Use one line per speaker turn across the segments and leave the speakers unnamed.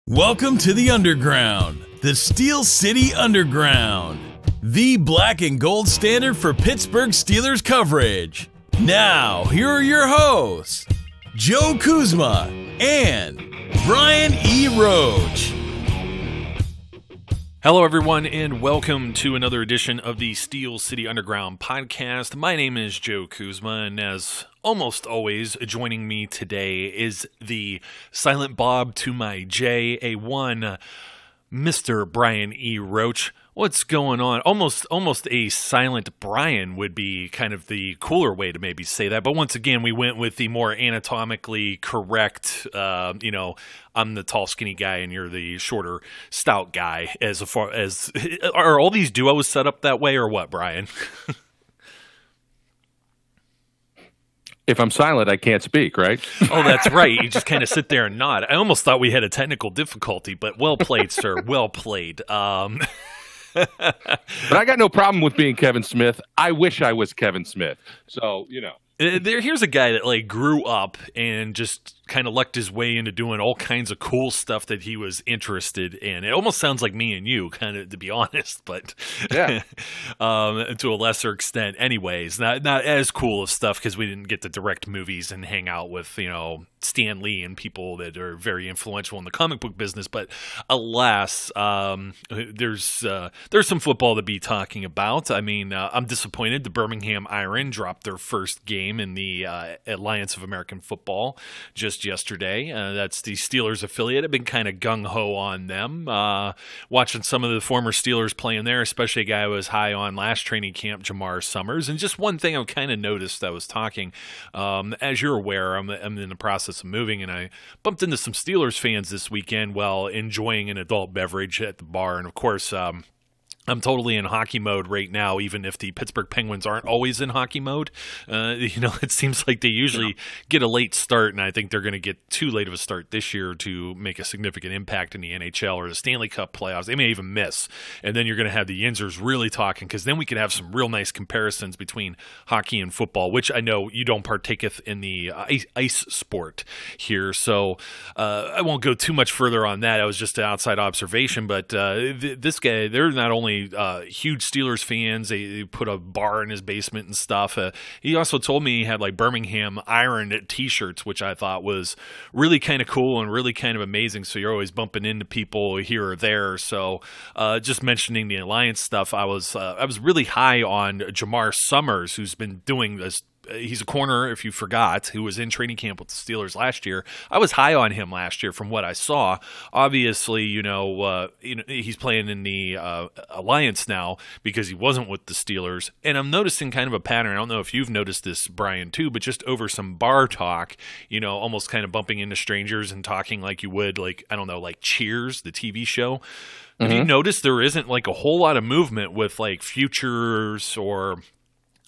Welcome to the Underground, the Steel City Underground, the black and gold standard for Pittsburgh Steelers coverage. Now, here are your hosts, Joe Kuzma and Brian E. Roach.
Hello, everyone, and welcome to another edition of the Steel City Underground podcast. My name is Joe Kuzma, and as almost always, joining me today is the silent Bob to my J.A.1, Mr. Brian E. Roach. What's going on? Almost a silent Brian would be kind of the cooler way to maybe say that. But once again, we went with the more anatomically correct, I'm the tall, skinny guy and you're the shorter, stout guy. As far as, are all these duos set up that way or what, Brian?
If I'm silent, I can't speak, right?
Oh, that's right. You just kind of sit there and nod. I almost thought we had a technical difficulty, but well played, sir. Well played.
But I got no problem with being Kevin Smith. I wish I was Kevin Smith. So,
Here's a guy that grew up and just kind of lucked his way into doing all kinds of cool stuff that he was interested in. It almost sounds like me and you, kind of, to be honest, but
yeah,
to a lesser extent. Anyways, not as cool of stuff because we didn't get to direct movies and hang out with Stan Lee and people that are very influential in the comic book business. But alas, there's some football to be talking about. I mean, I'm disappointed. The Birmingham Iron dropped their first game in the Alliance of American Football just yesterday. That's the Steelers affiliate. I've been kind of gung-ho on them. Watching some of the former Steelers playing there, especially a guy I was high on last training camp, Jamar Summers. And just one thing I've kind of noticed, I was talking, as you're aware, I'm in the process of moving, and I bumped into some Steelers fans this weekend while enjoying an adult beverage at the bar. And of course, I'm totally in hockey mode right now, even if the Pittsburgh Penguins aren't always in hockey mode. It seems like they usually get a late start, and I think they're going to get too late of a start this year to make a significant impact in the NHL or the Stanley Cup playoffs. They may even miss. And then you're going to have the Yinzers really talking, because then we can have some real nice comparisons between hockey and football, which I know you don't partaketh in the ice sport here. So I won't go too much further on that. I was just an outside observation, but this guy, they're not only huge Steelers fans. They put a bar in his basement and stuff. He also told me he had Birmingham Iron t-shirts, which I thought was really kind of cool and really kind of amazing. So you're always bumping into people here or there. So just mentioning the Alliance stuff, I was really high on Jamar Summers, who's been doing this. He's a corner, if you forgot, who was in training camp with the Steelers last year. I was high on him last year from what I saw. Obviously, he's playing in the Alliance now because he wasn't with the Steelers. And I'm noticing kind of a pattern. I don't know if you've noticed this, Brian, too, but just over some bar talk, almost kind of bumping into strangers and talking like you would, like Cheers, the TV show. Have you noticed there isn't a whole lot of movement with futures or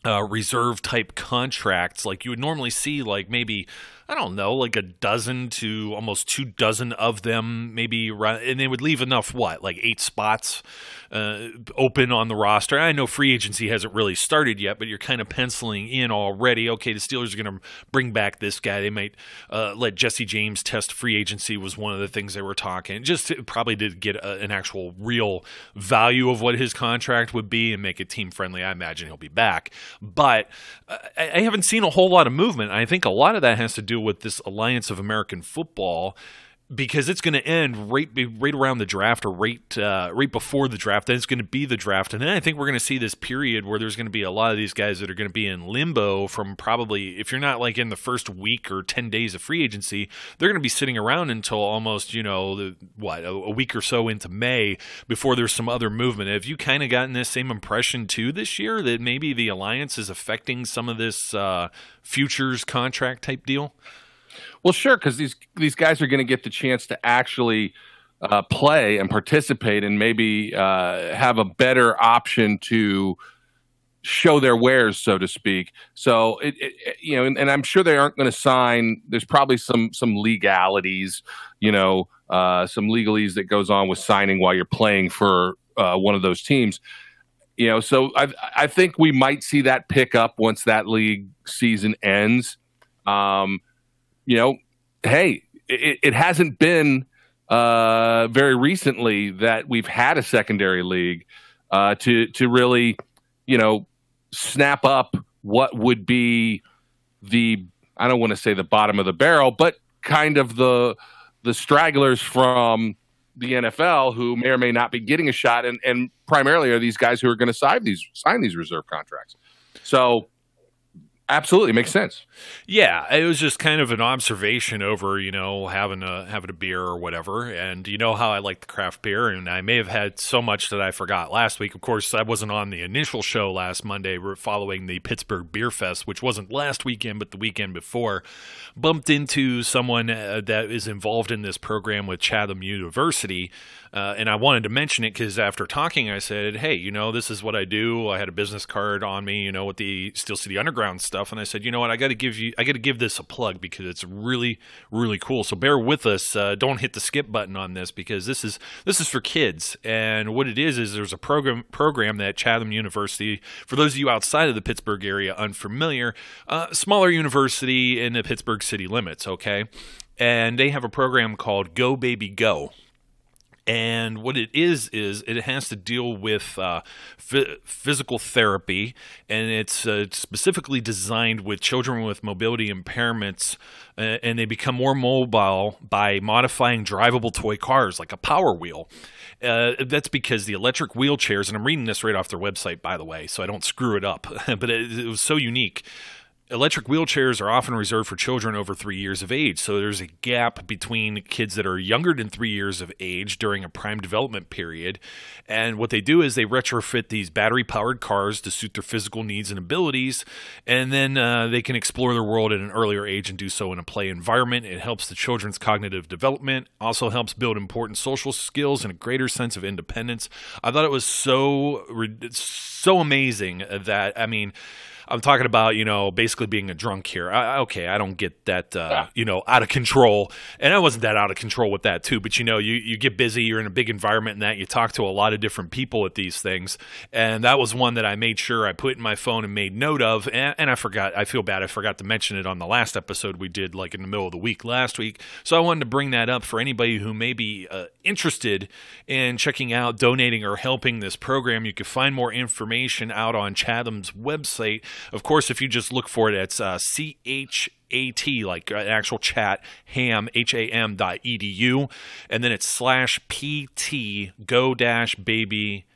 reserve type contracts like you would normally see, maybe, I don't know, a dozen to almost 24 of them, maybe, and they would leave enough, 8 spots open on the roster. I know free agency hasn't really started yet, but you're kind of penciling in already, okay, the Steelers are going to bring back this guy. They might let Jesse James test free agency was one of the things they were talking, just probably to get an actual real value of what his contract would be and make it team friendly. I imagine he'll be back, but I haven't seen a whole lot of movement. I think a lot of that has to do with this Alliance of American Football, because it's going to end right around the draft or right before the draft. Then it's going to be the draft. And then I think we're going to see this period where there's going to be a lot of these guys that are going to be in limbo from probably, if you're not in the first week or 10 days of free agency, they're going to be sitting around until almost, a week or so into May before there's some other movement. Have you kind of gotten this same impression too this year, that maybe the Alliance is affecting some of this futures contract type deal?
Well, sure, because these guys are going to get the chance to actually play and participate and maybe have a better option to show their wares, so to speak. So, and I'm sure they aren't going to sign. There's probably some legalities, some legalese that goes on with signing while you're playing for one of those teams. So I think we might see that pick up once that league season ends. Hey, it hasn't been very recently that we've had a secondary league to really, snap up what would be I don't want to say the bottom of the barrel, but kind of the stragglers from the NFL who may or may not be getting a shot, and primarily are these guys who are going to sign these reserve contracts. So absolutely makes sense.
Yeah, it was just kind of an observation over, having a beer or whatever. And you know how I like the craft beer, and I may have had so much that I forgot last week. Of course, I wasn't on the initial show last Monday. We're following the Pittsburgh Beer Fest, which wasn't last weekend, but the weekend before. Bumped into someone that is involved in this program with Chatham University. And I wanted to mention it because after talking, I said, hey, this is what I do. I had a business card on me, with the Steel City Underground stuff. And I said, you know what, I got to give this a plug because it's really, really cool. So bear with us. Don't hit the skip button on this because this is for kids. And what it is there's a program that Chatham University, for those of you outside of the Pittsburgh area unfamiliar, smaller university in the Pittsburgh city limits, okay? And they have a program called GoBabyGo. And what it is it has to deal with physical therapy, and it's specifically designed with children with mobility impairments, and they become more mobile by modifying drivable toy cars like a Power Wheel. That's because the electric wheelchairs, and I'm reading this right off their website, by the way, so I don't screw it up, but it was so unique. Electric wheelchairs are often reserved for children over 3 years of age, so there's a gap between kids that are younger than 3 years of age during a prime development period. And what they do is they retrofit these battery-powered cars to suit their physical needs and abilities, and then they can explore the world at an earlier age and do so in a play environment. It helps the children's cognitive development, also helps build important social skills and a greater sense of independence. I thought it was so amazing that, I'm talking about, basically being a drunk here. I don't get that, out of control. And I wasn't that out of control with that too. But, you get busy, you're in a big environment and that you talk to a lot of different people at these things. And that was one that I made sure I put in my phone and made note of. And I forgot, I feel bad. I forgot to mention it on the last episode we did like in the middle of the week last week. So I wanted to bring that up for anybody who may be interested in checking out, donating, or helping this program. You can find more information out on Chatham's website. Of course, if you just look for it, it's CHAT, like an actual chat, ham.edu, and then it's /PT go-baby-go.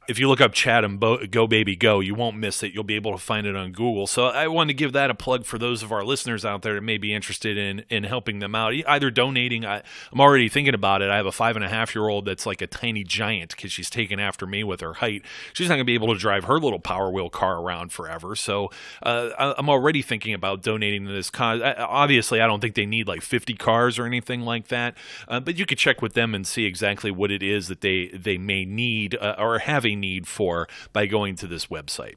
If you look up Chatham GoBabyGo, you won't miss it. You'll be able to find it on Google. So I wanted to give that a plug for those of our listeners out there that may be interested in helping them out, either donating. I'm already thinking about it. I have a 5.5-year-old that's like a tiny giant because she's taken after me with her height. She's not going to be able to drive her little Power Wheel car around forever. So I'm already thinking about donating to this cause. Obviously, I don't think they need like 50 cars or anything like that. But you could check with them and see exactly what it is that they may need or have a need for by going to this website.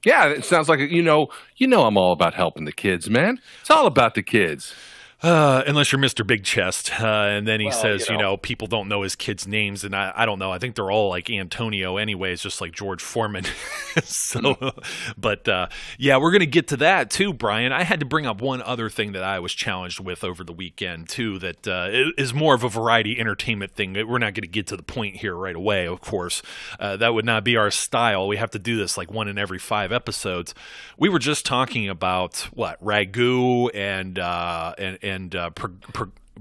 Yeah, it sounds like I'm all about helping the kids, man. It's all about the kids.
Unless you're Mr. Big Chest. And then he says, people don't know his kids' names. And I don't know. I think they're all like Antonio anyways, just like George Foreman. But we're going to get to that too, Brian. I had to bring up one other thing that I was challenged with over the weekend too, that is more of a variety entertainment thing. We're not going to get to the point here right away, of course. That would not be our style. We have to do this like one in every 5 episodes. We were just talking about ragu and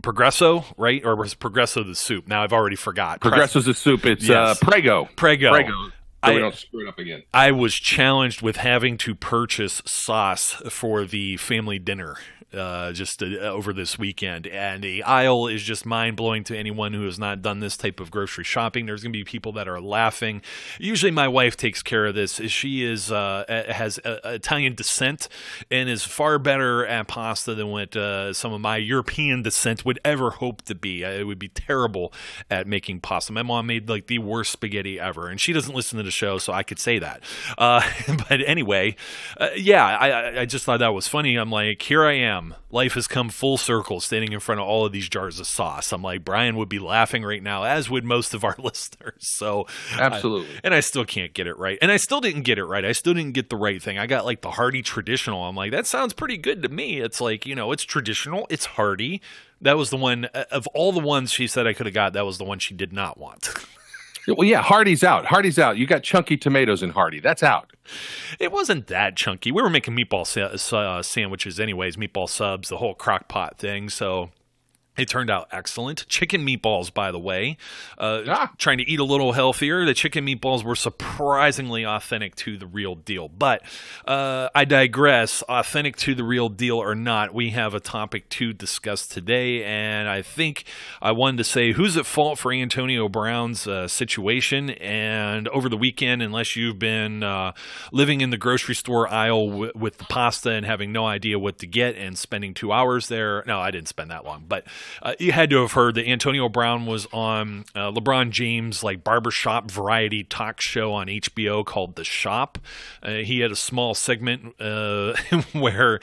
Progresso, right? Or was Progresso the soup? Now I've already forgot.
Progresso's the soup. It's Prego.
Prego.
So we don't screw it up again.
I was challenged with having to purchase sauce for the family dinner over this weekend, and the aisle is just mind-blowing to anyone who has not done this type of grocery shopping. There's going to be people that are laughing. Usually my wife takes care of this. She has Italian descent and is far better at pasta than what some of my European descent would ever hope to be. It would be terrible at making pasta. My mom made like the worst spaghetti ever, and she doesn't listen to the show, so I could say that. But anyway, I just thought that was funny. I'm like, here I am. Life has come full circle, standing in front of all of these jars of sauce. I'm like, Brian would be laughing right now, as would most of our listeners. So
absolutely.
And I still can't get it right. And I still didn't get it right. I still didn't get the right thing. I got like the hearty traditional. I'm like, that sounds pretty good to me. It's like, it's traditional. It's hearty. That was the one of all the ones she said I could have got. That was the one she did not want.
Well, yeah, Hardy's out. Hardy's out. You got chunky tomatoes in Hardy. That's out.
It wasn't that chunky. We were making meatball sandwiches anyways, meatball subs, the whole crock pot thing. So it turned out excellent. Chicken meatballs, by the way. Trying to eat a little healthier. The chicken meatballs were surprisingly authentic to the real deal. But I digress. Authentic to the real deal or not, we have a topic to discuss today. And I think I wanted to say who's at fault for Antonio Brown's situation. And over the weekend, unless you've been living in the grocery store aisle with the pasta and having no idea what to get and spending 2 hours there. No, I didn't spend that long. But you had to have heard that Antonio Brown was on LeBron James' like barbershop variety talk show on HBO called The Shop. He had a small segment where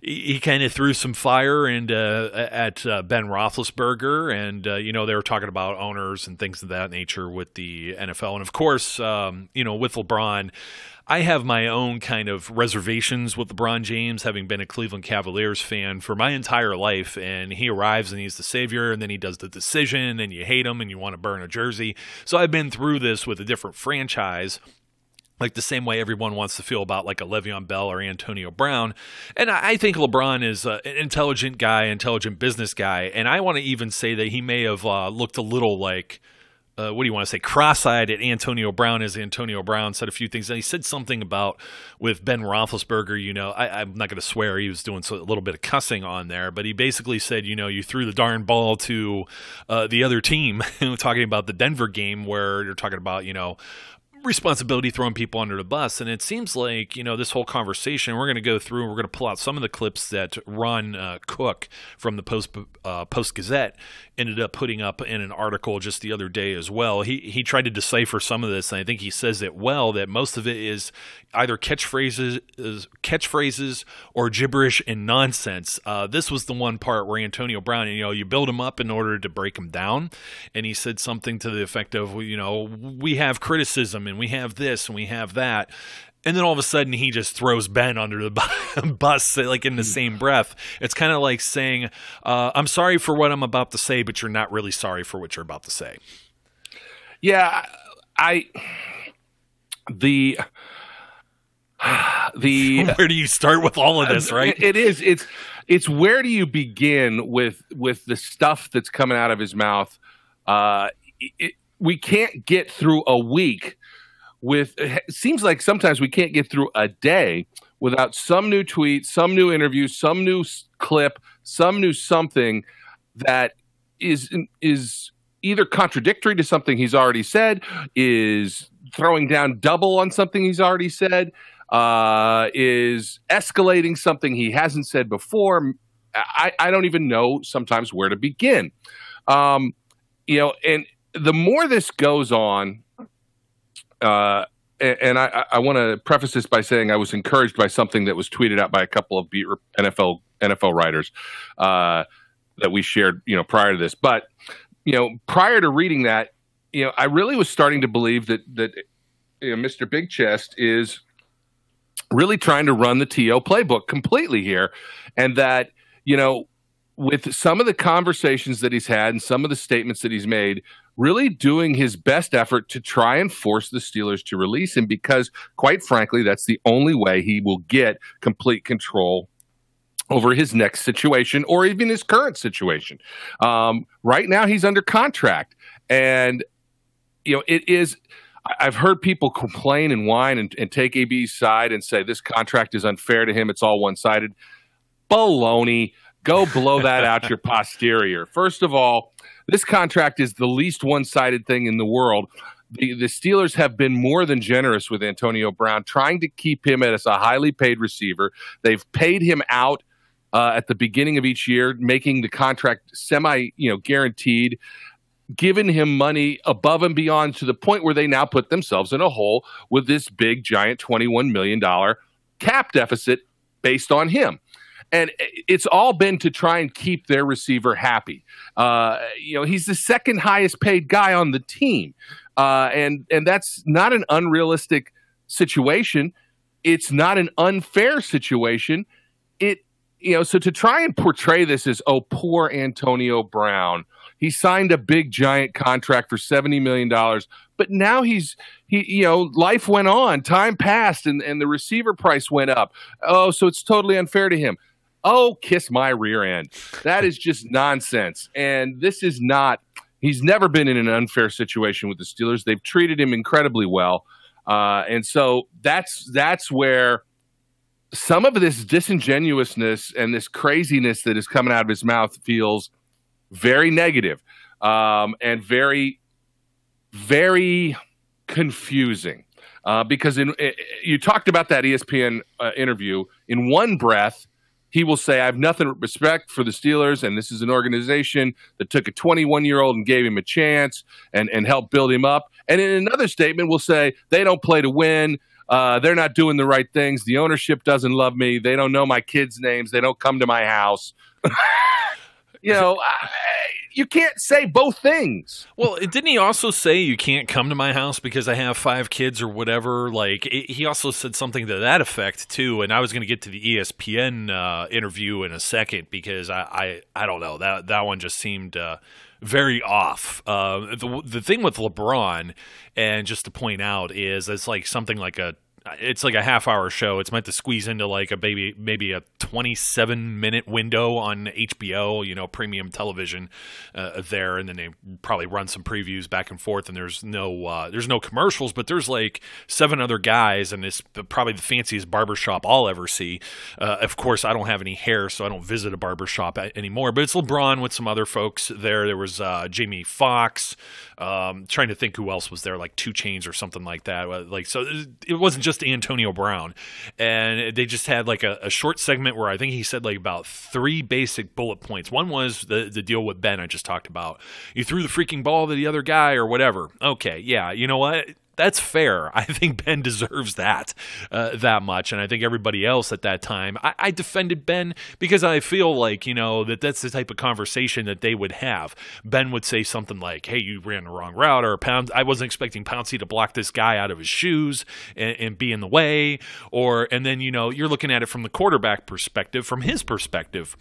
he kind of threw some fire at Ben Roethlisberger, and they were talking about owners and things of that nature with the NFL, and of course, with LeBron. I have my own kind of reservations with LeBron James, having been a Cleveland Cavaliers fan for my entire life, and he arrives and he's the savior, and then he does the decision, and you hate him and you want to burn a jersey. So I've been through this with a different franchise, like the same way everyone wants to feel about like a Le'Veon Bell or Antonio Brown. And I think LeBron is an intelligent guy, intelligent business guy, and I want to even say that he may have looked a little like, what do you want to say, cross-eyed at Antonio Brown, as Antonio Brown said a few things. And he said something about with Ben Roethlisberger, I'm not going to swear, he was doing a little bit of cussing on there, but he basically said, you threw the darn ball to the other team, talking about the Denver game where you're talking about, responsibility throwing people under the bus. And it seems like, this whole conversation, we're going to go through and we're going to pull out some of the clips that Ron Cook from the Post-Gazette ended up putting up in an article just the other day as well. He tried to decipher some of this, and I think he says it well, that most of it is either catchphrases or gibberish and nonsense. This was the one part where Antonio Brown, you build him up in order to break him down. And he said something to the effect of, we have criticism and we have this and we have that. And then all of a sudden he just throws Ben under the bus, like in the same breath. It's kind of like saying, I'm sorry for what I'm about to say, but you're not really sorry for what you're about to say. Yeah, where do you start with all of this, right?
It's where do you begin with the stuff that's coming out of his mouth? We can't get through a week it seems like sometimes we can't get through a day without some new tweet, some new interview, some new clip, some new something that is either contradictory to something he's already said, is throwing down double on something he's already said, is escalating something he hasn't said before. I don't even know sometimes where to begin. And the more this goes on, and I want to preface this by saying I was encouraged by something that was tweeted out by a couple of NFL writers that we shared, prior to this. But prior to reading that, I really was starting to believe that Mr. Big Chest is really trying to run the TO playbook completely here, and that with some of the conversations that he's had and some of the statements that he's made, really doing his best effort to try and force the Steelers to release him, because quite frankly, that's the only way he will get complete control over his next situation or even his current situation. Right now he's under contract, and I've heard people complain and whine and take AB's side and say this contract is unfair to him. It's all one-sided. Baloney. Go blow that out your posterior. First of all, this contract is the least one-sided thing in the world. The Steelers have been more than generous with Antonio Brown, trying to keep him as a highly paid receiver. They've paid him out at the beginning of each year, making the contract guaranteed, given him money above and beyond to the point where they now put themselves in a hole with this big, giant $21 million cap deficit based on him. And it's all been to try and keep their receiver happy. He's the second highest paid guy on the team. And that's not an unrealistic situation. It's not an unfair situation. so to try and portray this as, oh, poor Antonio Brown, he signed a big giant contract for $70 million, but now life went on, time passed, and the receiver price went up. Oh, so it's totally unfair to him. Oh, kiss my rear end. That is just nonsense. And this is not, he's never been in an unfair situation with the Steelers. They've treated him incredibly well. And so that's where some of this disingenuousness and this craziness that is coming out of his mouth feels very negative, and very, very confusing. Because you talked about that ESPN interview. In one breath, he will say, I have nothing but respect for the Steelers, and this is an organization that took a 21-year-old and gave him a chance and helped build him up. And in another statement, will say, they don't play to win. They're not doing the right things. The ownership doesn't love me. They don't know my kids' names. They don't come to my house. You can't say both things.
Well, didn't he also say you can't come to my house because I have 5 kids or whatever? Like, he also said something to that effect too. And I was going to get to the ESPN interview in a second because I don't know, that one just seemed very off. The thing with LeBron, and just to point out, is it's like something like it's like a half-hour show. It's meant to squeeze into like maybe a 27-minute window on HBO, premium television there, and then they probably run some previews back and forth. And there's no commercials, but there's like 7 other guys, and it's probably the fanciest barbershop I'll ever see. Of course, I don't have any hair, so I don't visit a barbershop anymore. But it's LeBron with some other folks there. There was Jamie Foxx. Trying to think who else was there, like 2 Chainz or something like that. So it wasn't just Antonio Brown, and they just had like a short segment where I think he said like about 3 basic bullet points. One was the deal with Ben I just talked about. You threw the freaking ball to the other guy or whatever. Okay, yeah, you know what? That's fair. I think Ben deserves that much, and I think everybody else at that time. I defended Ben because I feel like, that's the type of conversation that they would have. Ben would say something like, hey, you ran the wrong route, or I wasn't expecting Pouncey to block this guy out of his shoes and be in the way, and then, you're looking at it from the quarterback perspective, from his perspective.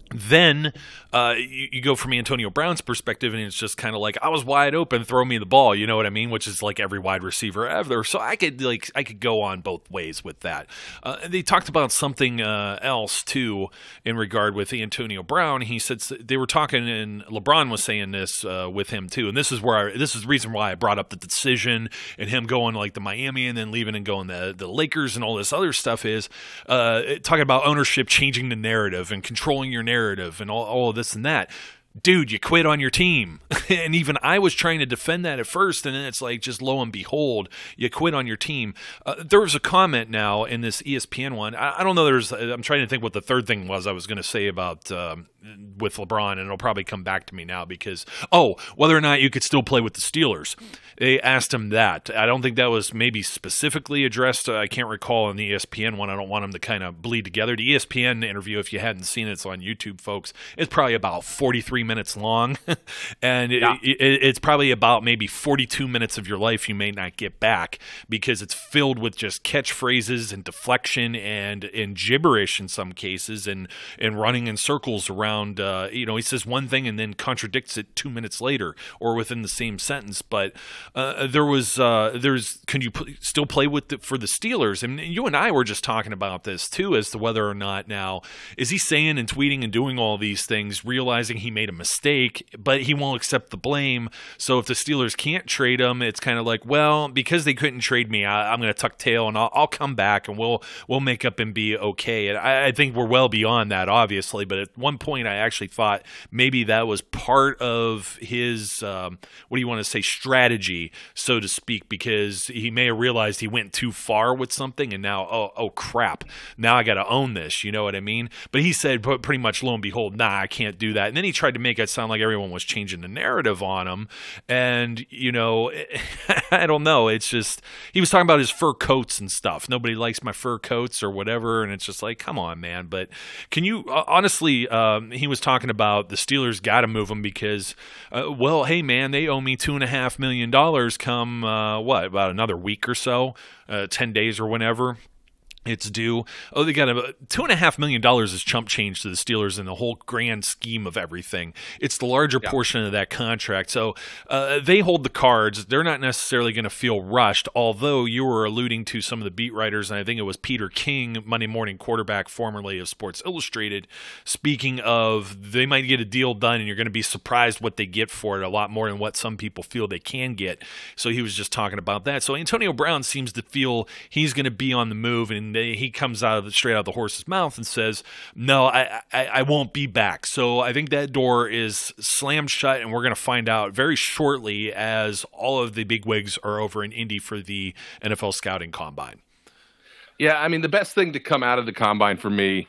Then you go from Antonio Brown's perspective, and it's just kind of like, I was wide open, throw me the ball, you know what I mean? Which is like every wide receiver ever. So I could go on both ways with that. They talked about something else too in regard with Antonio Brown. He said they were talking, and LeBron was saying this with him too. And this is the reason why I brought up the decision and him going like to Miami and then leaving and going to the Lakers and all this other stuff is talking about ownership changing the narrative and controlling your narrative and all of this and that. Dude, you quit on your team. And even I was trying to defend that at first, and then it's like, just lo and behold, you quit on your team. There was a comment now in this ESPN one. I don't know. I'm trying to think what the third thing was I was going to say about with LeBron, and it'll probably come back to me now because, whether or not you could still play with the Steelers. They asked him that. I don't think that was maybe specifically addressed. I can't recall in the ESPN one. I don't want them to kind of bleed together. The ESPN interview, if you hadn't seen it, it's on YouTube, folks. It's probably about 43 minutes long, and it's probably about maybe 42 minutes of your life you may not get back because it's filled with just catchphrases and deflection and gibberish in some cases and running in circles around. He says one thing and then contradicts it 2 minutes later or within the same sentence. But can you still play for the Steelers? And you and I were just talking about this too, as to whether or not now is he saying and tweeting and doing all these things, realizing he made a mistake, but he won't accept the blame. So if the Steelers can't trade him, it's kind of like, well, because they couldn't trade me, I'm going to tuck tail and I'll come back and we'll make up and be okay. And I think we're well beyond that, obviously. But at one point, I actually thought maybe that was part of his strategy, so to speak, because he may have realized he went too far with something, and now, oh crap, now I got to own this, you know what I mean? But he said pretty much, lo and behold, nah, I can't do that. And then he tried to make it sound like everyone was changing the narrative on him, and I don't know. It's just he was talking about his fur coats and stuff. Nobody likes my fur coats or whatever, and it's just like, come on, man. But can you honestly? He was talking about the Steelers got to move him because, hey man, they owe me $2.5 million come about another week or so, 10 days or whenever. It's due. Oh, they got $2.5 million is chump change to the Steelers in the whole grand scheme of everything. It's the larger portion of that contract. So they hold the cards. They're not necessarily going to feel rushed, although you were alluding to some of the beat writers, and I think it was Peter King, Monday morning quarterback, formerly of Sports Illustrated, speaking of they might get a deal done and you're going to be surprised what they get for it, a lot more than what some people feel they can get. So he was just talking about that. So Antonio Brown seems to feel he's going to be on the move, and he comes straight out of the horse's mouth and says, no, I won't be back. So I think that door is slammed shut, and we're going to find out very shortly as all of the bigwigs are over in Indy for the NFL scouting combine.
Yeah, I mean, the best thing to come out of the combine for me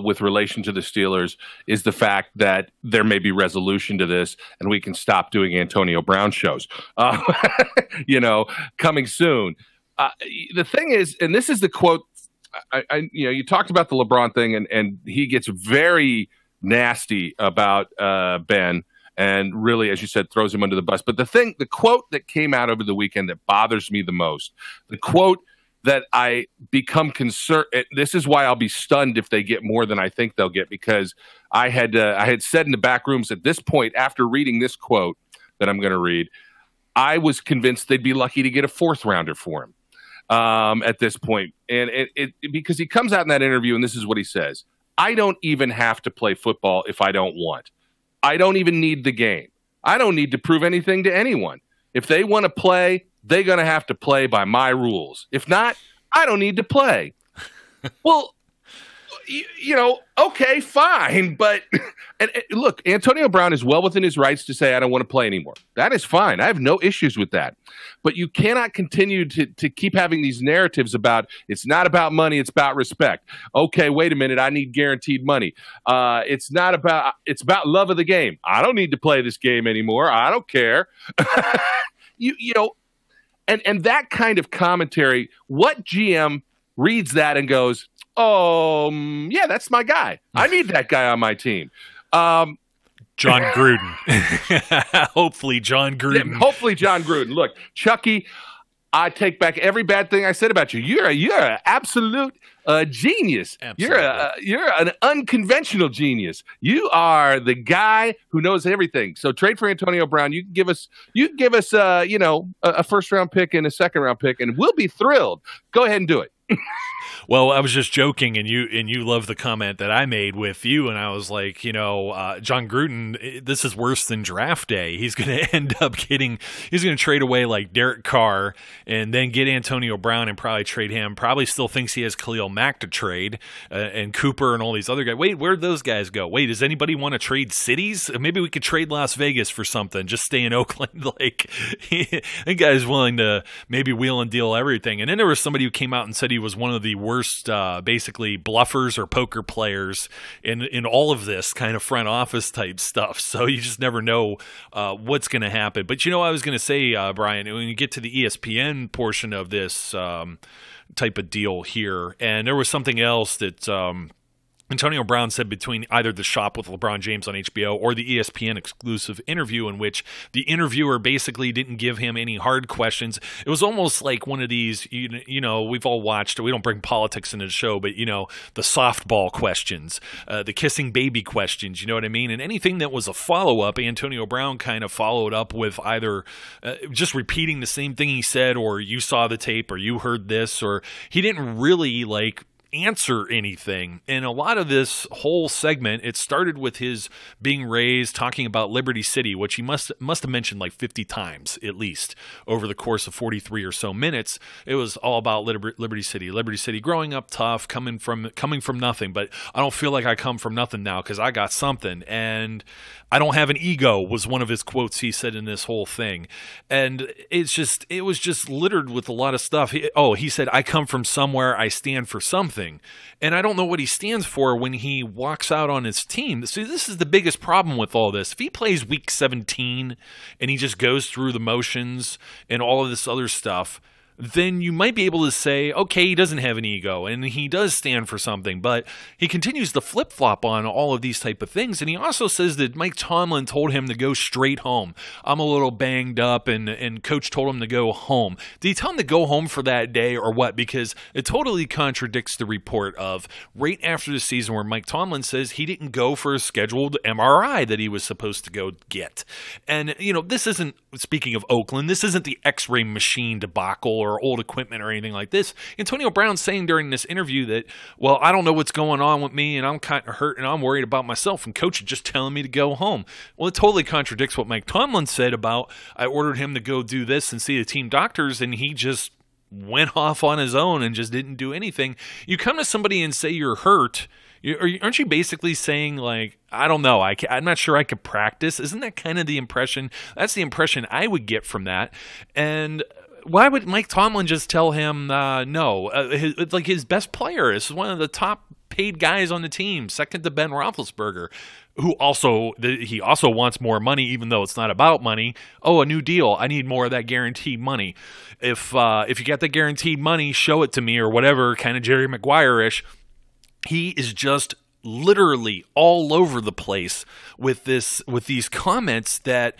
with relation to the Steelers is the fact that there may be resolution to this and we can stop doing Antonio Brown shows, coming soon. The thing is, and this is the quote, you talked about the LeBron thing, and he gets very nasty about Ben, and really, as you said, throws him under the bus. But the quote that came out over the weekend that bothers me the most, the quote that I become concerned. This is why I'll be stunned if they get more than I think they'll get, because I had said in the back rooms at this point, after reading this quote that I'm going to read, I was convinced they'd be lucky to get a fourth rounder for him. At this point. And because he comes out in that interview and this is what he says: I don't even have to play football if I don't want. I don't even need the game. I don't need to prove anything to anyone. If they want to play, they're going to have to play by my rules. If not, I don't need to play. Well, okay, fine. But and look, Antonio Brown is well within his rights to say, I don't want to play anymore. That is fine. I have no issues with that. But you cannot continue to keep having these narratives about it's not about money, it's about respect. Okay, wait a minute. I need guaranteed money. It's about love of the game. I don't need to play this game anymore. I don't care. And that kind of commentary, what GM reads that and goes, oh, yeah, that's my guy. I need that guy on my team.
John Gruden. Hopefully John Gruden.
Hopefully John Gruden. Look, Chucky, I take back every bad thing I said about you. You're an absolute genius. Absolutely. You're an unconventional genius. You are the guy who knows everything. So trade for Antonio Brown. You can give us a first round pick and a second round pick, and we'll be thrilled. Go ahead and do it.
Well, I was just joking, and you love the comment that I made with you, and I was like, John Gruden, this is worse than draft day. He's going to end up he's going to trade away like Derek Carr, and then get Antonio Brown and probably trade him. Probably still thinks he has Khalil Mack to trade, and Cooper and all these other guys. Wait, where'd those guys go? Wait, does anybody want to trade cities? Maybe we could trade Las Vegas for something. Just stay in Oakland. Like, that guy's willing to maybe wheel and deal everything. And then there was somebody who came out and said he was one of the worst basically bluffers or poker players in all of this kind of front office type stuff. So you just never know what's going to happen. But I was going to say, Brian, when you get to the ESPN portion of this type of deal here, and there was something else that Antonio Brown said between either the shop with LeBron James on HBO or the ESPN exclusive interview, in which the interviewer basically didn't give him any hard questions. It was almost like one of these, we've all watched, we don't bring politics into the show, but, the softball questions, the kissing baby questions, you know what I mean? And anything that was a follow-up, Antonio Brown kind of followed up with either just repeating the same thing he said, or you saw the tape, or you heard this, or he didn't really answer anything. And a lot of this whole segment, it started with his being raised, talking about Liberty City, which he must have mentioned like 50 times at least over the course of 43 or so minutes. It was all about Liberty City, growing up tough, coming from nothing. But I don't feel like I come from nothing now because I got something, and I don't have an ego, was one of his quotes he said in this whole thing. And it was just littered with a lot of stuff. He said, I come from somewhere, I stand for something. And I don't know what he stands for when he walks out on his team. See, this is the biggest problem with all this. If he plays week 17 and he just goes through the motions and all of this other stuff, then you might be able to say, okay, he doesn't have an ego and he does stand for something, but he continues to flip-flop on all of these type of things. And he also says that Mike Tomlin told him to go straight home. I'm a little banged up, and coach told him to go home. Did he tell him to go home for that day or what? Because it totally contradicts the report of right after the season where Mike Tomlin says he didn't go for a scheduled MRI that he was supposed to go get. And, this isn't, speaking of Oakland, this isn't the X-ray machine debacle or old equipment or anything like this. Antonio Brown's saying during this interview that, well, I don't know what's going on with me and I'm kind of hurt and I'm worried about myself and coach is just telling me to go home. Well, it totally contradicts what Mike Tomlin said about I ordered him to go do this and see the team doctors and he just went off on his own and just didn't do anything. You come to somebody and say you're hurt, aren't you basically saying, like, I don't know, I'm not sure I could practice? Isn't that kind of the impression? That's the impression I would get from that. And why would Mike Tomlin just tell him no? His best player is one of the top paid guys on the team, second to Ben Roethlisberger, who also wants more money, even though it's not about money. Oh, a new deal. I need more of that guaranteed money. If you got that guaranteed money, show it to me or whatever, kind of Jerry Maguire-ish. He is just literally all over the place with these comments that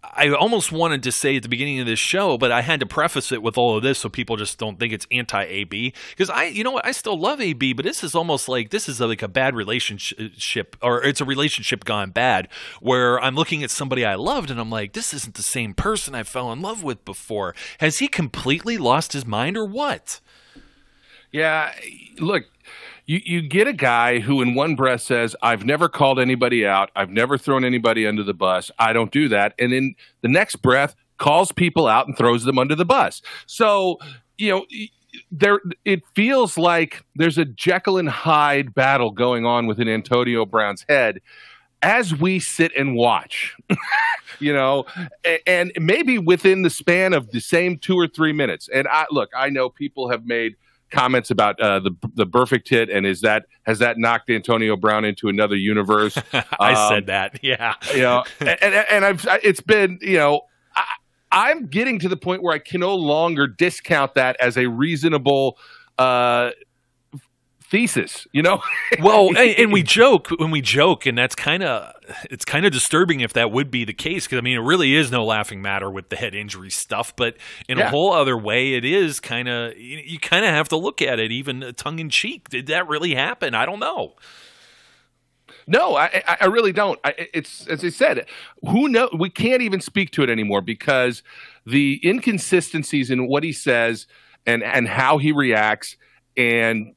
I almost wanted to say at the beginning of this show, but I had to preface it with all of this so people just don't think it's anti-AB. Because I still love AB, but this is almost like like a bad relationship, or it's a relationship gone bad, where I'm looking at somebody I loved and I'm like, this isn't the same person I fell in love with before. Has he completely lost his mind or what?
Yeah, look. You get a guy who in one breath says, I've never called anybody out. I've never thrown anybody under the bus. I don't do that. And in the next breath calls people out and throws them under the bus. So, it feels like there's a Jekyll and Hyde battle going on within Antonio Brown's head as we sit and watch, and maybe within the span of the same 2 or 3 minutes. And I know people have made comments about the perfect hit and has that knocked Antonio Brown into another universe?
I said that, yeah.
And it's been I'm getting to the point where I can no longer discount that as a reasonable thesis,
Well, and we joke, and that's it's kind of disturbing if that would be the case, because it really is no laughing matter with the head injury stuff, but in a whole other way, it is you kind of have to look at it even tongue in cheek. Did that really happen? I don't know.
No, I really don't. It's, as I said, who knows? We can't even speak to it anymore because the inconsistencies in what he says and how he reacts and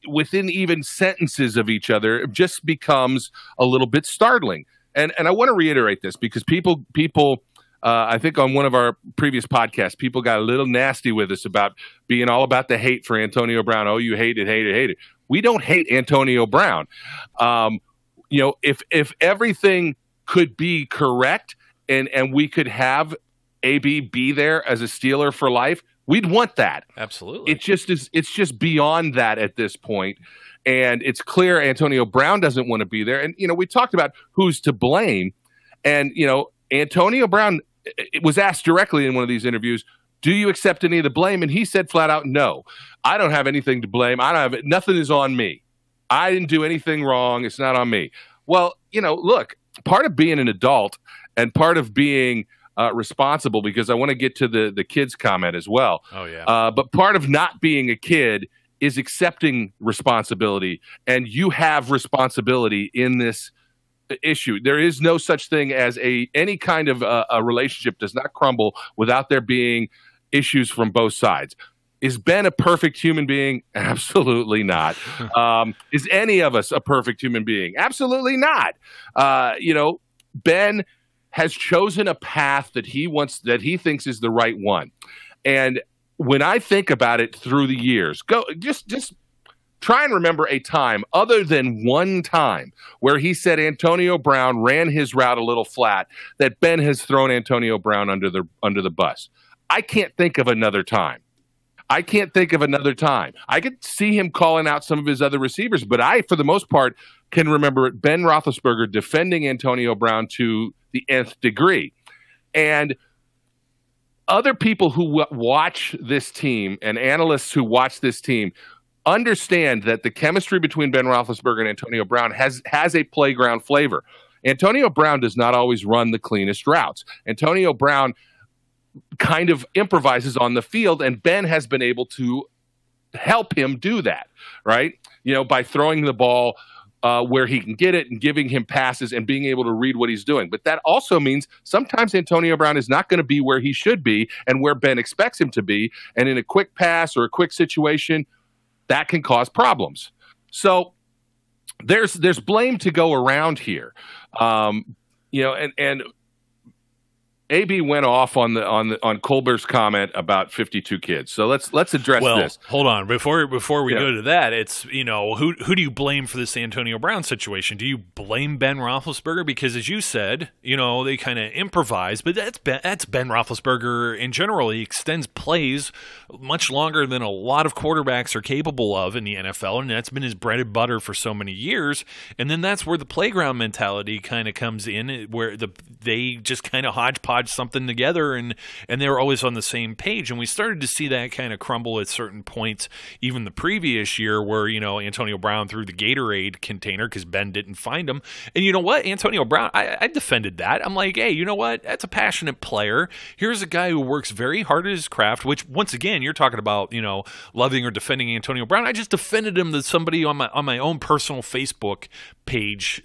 within even sentences of each other just becomes a little bit startling. And I want to reiterate this because people, I think on one of our previous podcasts, people got a little nasty with us about being all about the hate for Antonio Brown. Oh, you hate it. We don't hate Antonio Brown. If everything could be correct and we could have AB be there as a Steeler for life, we'd want that.
Absolutely.
It's just beyond that at this point. And it's clear Antonio Brown doesn't want to be there. And, we talked about who's to blame. And, Antonio Brown was asked directly in one of these interviews, do you accept any of the blame? And he said flat out, no, I don't have anything to blame. Nothing is on me. I didn't do anything wrong. It's not on me. Well, look, part of being an adult and part of being responsible, because I want to get to the kids comment as well.
Oh, yeah.
But part of not being a kid is accepting responsibility, and you have responsibility in this issue. There is no such thing as any kind of a relationship does not crumble without there being issues from both sides. Is Ben a perfect human being? Absolutely not. Is any of us a perfect human being? Absolutely not. Ben has chosen a path that he thinks is the right one. And when I think about it through the years, just try and remember a time other than one time where he said Antonio Brown ran his route a little flat, that Ben has thrown Antonio Brown under the bus. I can't think of another time. I could see him calling out some of his other receivers, but I, for the most part, can remember Ben Roethlisberger defending Antonio Brown to the nth degree. And other people who watch this team and analysts who watch this team understand that the chemistry between Ben Roethlisberger and Antonio Brown has a playground flavor. Antonio Brown does not always run the cleanest routes. Antonio Brown kind of improvises on the field, and Ben has been able to help him do that, right? By throwing the ball where he can get it and giving him passes and being able to read what he's doing. But that also means sometimes Antonio Brown is not going to be where he should be and where Ben expects him to be. And in a quick pass or a quick situation, that can cause problems. So there's blame to go around here. And AB went off on Colbert's comment about 52 kids. So let's address this.
Hold on. Before we go to that, it's, who do you blame for this Antonio Brown situation? Do you blame Ben Roethlisberger? Because as you said, they kind of improvise, but that's Ben Roethlisberger in general. He extends plays much longer than a lot of quarterbacks are capable of in the NFL, and that's been his bread and butter for so many years. And then that's where the playground mentality kind of comes in, where they just kind of hodgepodge something together, and they were always on the same page. And we started to see that kind of crumble at certain points, even the previous year, where Antonio Brown threw the Gatorade container because Ben didn't find him. And you know what, Antonio Brown, I defended that. I'm like, hey, you know what? That's a passionate player. Here's a guy who works very hard at his craft. Which, once again, you're talking about loving or defending Antonio Brown. I just defended him to somebody on my own personal Facebook page,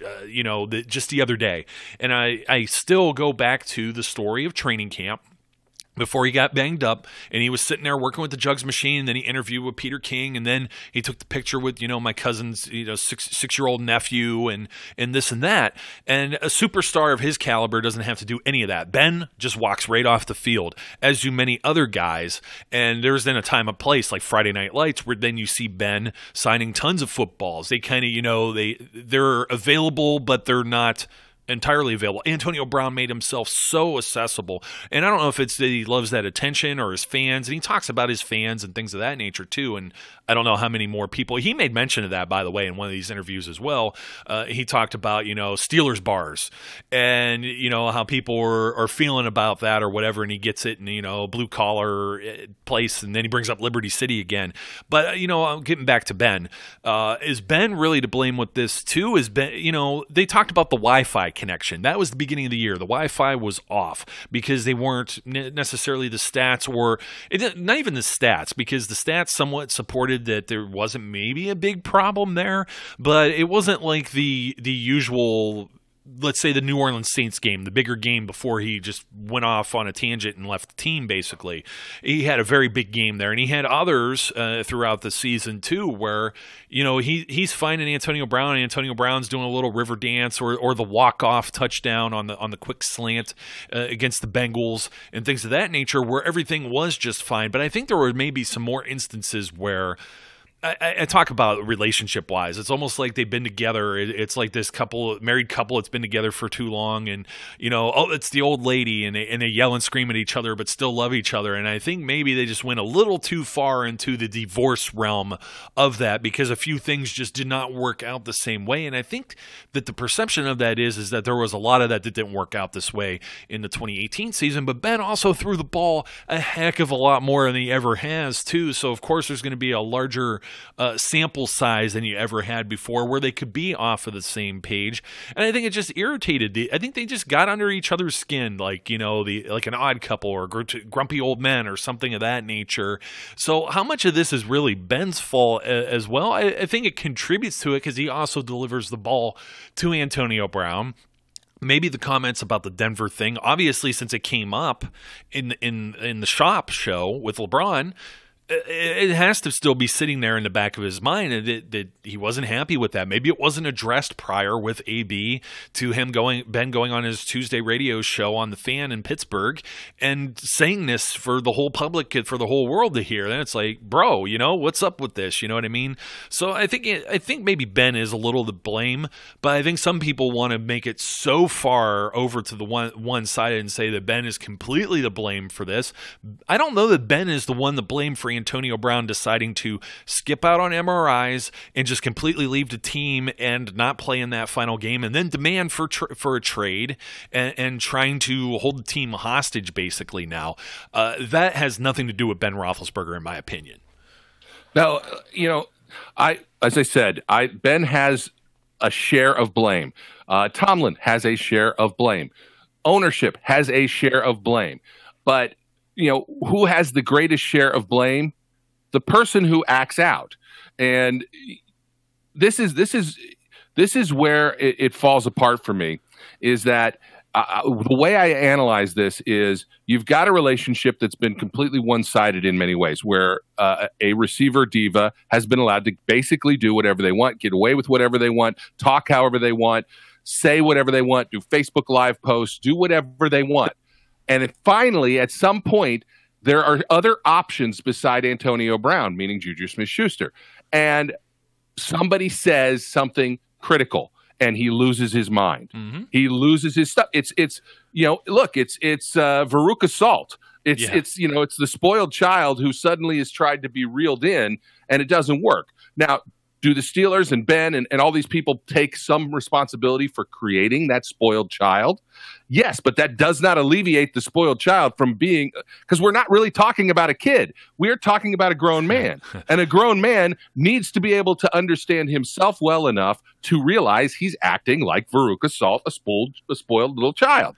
just the other day. And I still go back to the story of training camp before he got banged up, and he was sitting there working with the jugs machine, and then he interviewed with Peter King, and then he took the picture with, my cousin's, six-year-old nephew and this and that. And a superstar of his caliber doesn't have to do any of that. Ben just walks right off the field, as do many other guys. And there's then a time and place like Friday Night Lights where then you see Ben signing tons of footballs. They kind of, they're available, but they're not entirely available. Antonio Brown made himself so accessible, and I don't know if it's that he loves that attention or his fans, and he talks about his fans and things of that nature too, and I don't know how many more people. He made mention of that, by the way, in one of these interviews as well. He talked about, Steelers bars and, how people are feeling about that or whatever, and he gets it in, blue collar place, and then he brings up Liberty City again. But, getting back to Ben, is Ben really to blame with this too? Is Ben, they talked about the Wi-Fi connection. That was the beginning of the year. The Wi-Fi was off because they weren't necessarily the stats, or not even the stats, because the stats somewhat supported that there wasn't maybe a big problem there, but it wasn't like the usual, let's say the New Orleans Saints game, the bigger game before he just went off on a tangent and left the team, basically. He had a very big game there, and he had others throughout the season too, where, he's finding Antonio Brown, and Antonio Brown's doing a little river dance or the walk-off touchdown on the quick slant against the Bengals and things of that nature, where everything was just fine. But I think there were maybe some more instances where I talk about relationship-wise. It's almost like they've been together. It's like this married couple that's been together for too long, and it's the old lady, and they yell and scream at each other, but still love each other. And I think maybe they just went a little too far into the divorce realm of that, because a few things just did not work out the same way. And I think that the perception of that is that there was a lot of that didn't work out this way in the 2018 season. But Ben also threw the ball a heck of a lot more than he ever has too. So of course there's going to be a larger sample size than you ever had before, where they could be off of the same page. And I think it just irritated. I think they just got under each other's skin, like like an Odd Couple or Grumpy Old Men or something of that nature. So how much of this is really Ben's fault as well? I think it contributes to it because he also delivers the ball to Antonio Brown. Maybe the comments about the Denver thing, obviously, since it came up in the shop show with LeBron, it has to still be sitting there in the back of his mind that he wasn't happy with that. Maybe it wasn't addressed prior with AB to Ben going on his Tuesday radio show on The Fan in Pittsburgh and saying this for the whole public, for the whole world to hear. Then it's like, bro, what's up with this? You know what I mean? So I think maybe Ben is a little to blame, but I think some people want to make it so far over to the one side and say that Ben is completely to blame for this. I don't know that Ben is the one to blame for Antonio Brown deciding to skip out on MRIs and just completely leave the team and not play in that final game, and then demand for a trade and trying to hold the team hostage basically now. That has nothing to do with Ben Roethlisberger, in my opinion.
Now, as I said, Ben has a share of blame. Tomlin has a share of blame. Ownership has a share of blame. But, who has the greatest share of blame? The person who acts out. And this is where it falls apart for me, is that the way I analyze this is you've got a relationship that's been completely one-sided in many ways, where a receiver diva has been allowed to basically do whatever they want, get away with whatever they want, talk however they want, say whatever they want, do Facebook Live posts, do whatever they want. And finally, at some point, there are other options beside Antonio Brown, meaning Juju Smith-Schuster. And somebody says something critical, and he loses his mind. Mm-hmm. He loses his stuff. It's Veruca Salt. It's the spoiled child who suddenly has tried to be reeled in, and it doesn't work. Now, do the Steelers and Ben and all these people take some responsibility for creating that spoiled child? Yes, but that does not alleviate the spoiled child from being, because we're not really talking about a kid. We're talking about a grown man. And a grown man needs to be able to understand himself well enough to realize he's acting like Veruca Salt, a spoiled little child.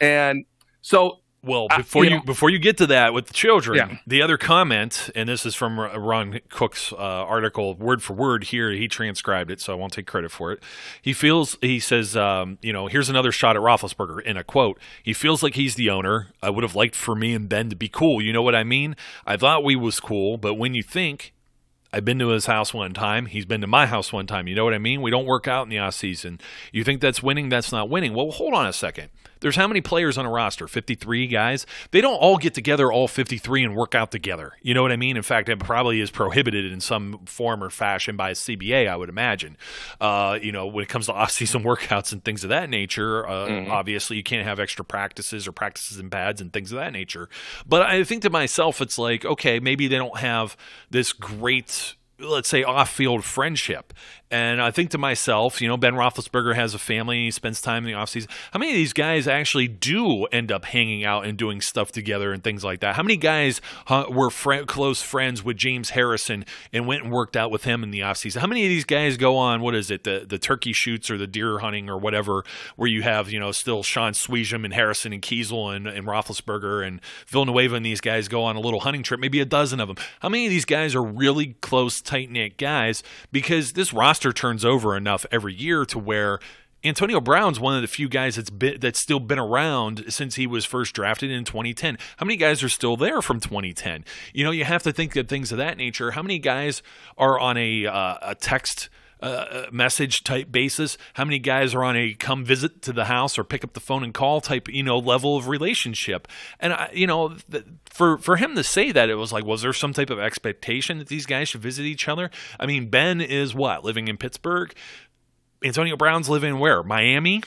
And so,
well, before you get to that with the children, the other comment, and this is from Ron Cook's article, word for word here, he transcribed it, so I won't take credit for it. He says, here's another shot at Roethlisberger in a quote. He feels like he's the owner. I would have liked for me and Ben to be cool. You know what I mean? I thought we was cool, but when you think, I've been to his house one time. He's been to my house one time. You know what I mean? We don't work out in the off season. You think that's winning? That's not winning. Well, hold on a second. There's how many players on a roster? 53 guys? They don't all get together, all 53, and work out together. You know what I mean? In fact, it probably is prohibited in some form or fashion by a CBA, I would imagine. When it comes to off-season workouts and things of that nature, obviously you can't have extra practices or practices in pads and things of that nature. But I think to myself, it's like, okay, maybe they don't have this great, let's say, off-field friendship. And I think to myself, Ben Roethlisberger has a family. He spends time in the offseason. How many of these guys actually do end up hanging out and doing stuff together and things like that? How many guys were close friends with James Harrison and went and worked out with him in the offseason? How many of these guys go on, the turkey shoots or the deer hunting or whatever, where you have, still Sean Sweesham and Harrison and Kiesel and Roethlisberger and Villanueva and these guys go on a little hunting trip, maybe a dozen of them. How many of these guys are really close, tight-knit guys? Because this roster turns over enough every year to where Antonio Brown's one of the few guys that's still been around since he was first drafted in 2010. How many guys are still there from 2010? You have to think of things of that nature. How many guys are on a text message type basis? How many guys are on a come visit to the house or pick up the phone and call type, level of relationship? And for him to say that, it was like, was there some type of expectation that these guys should visit each other? I mean, Ben is living in Pittsburgh. Antonio Brown's living where? Miami?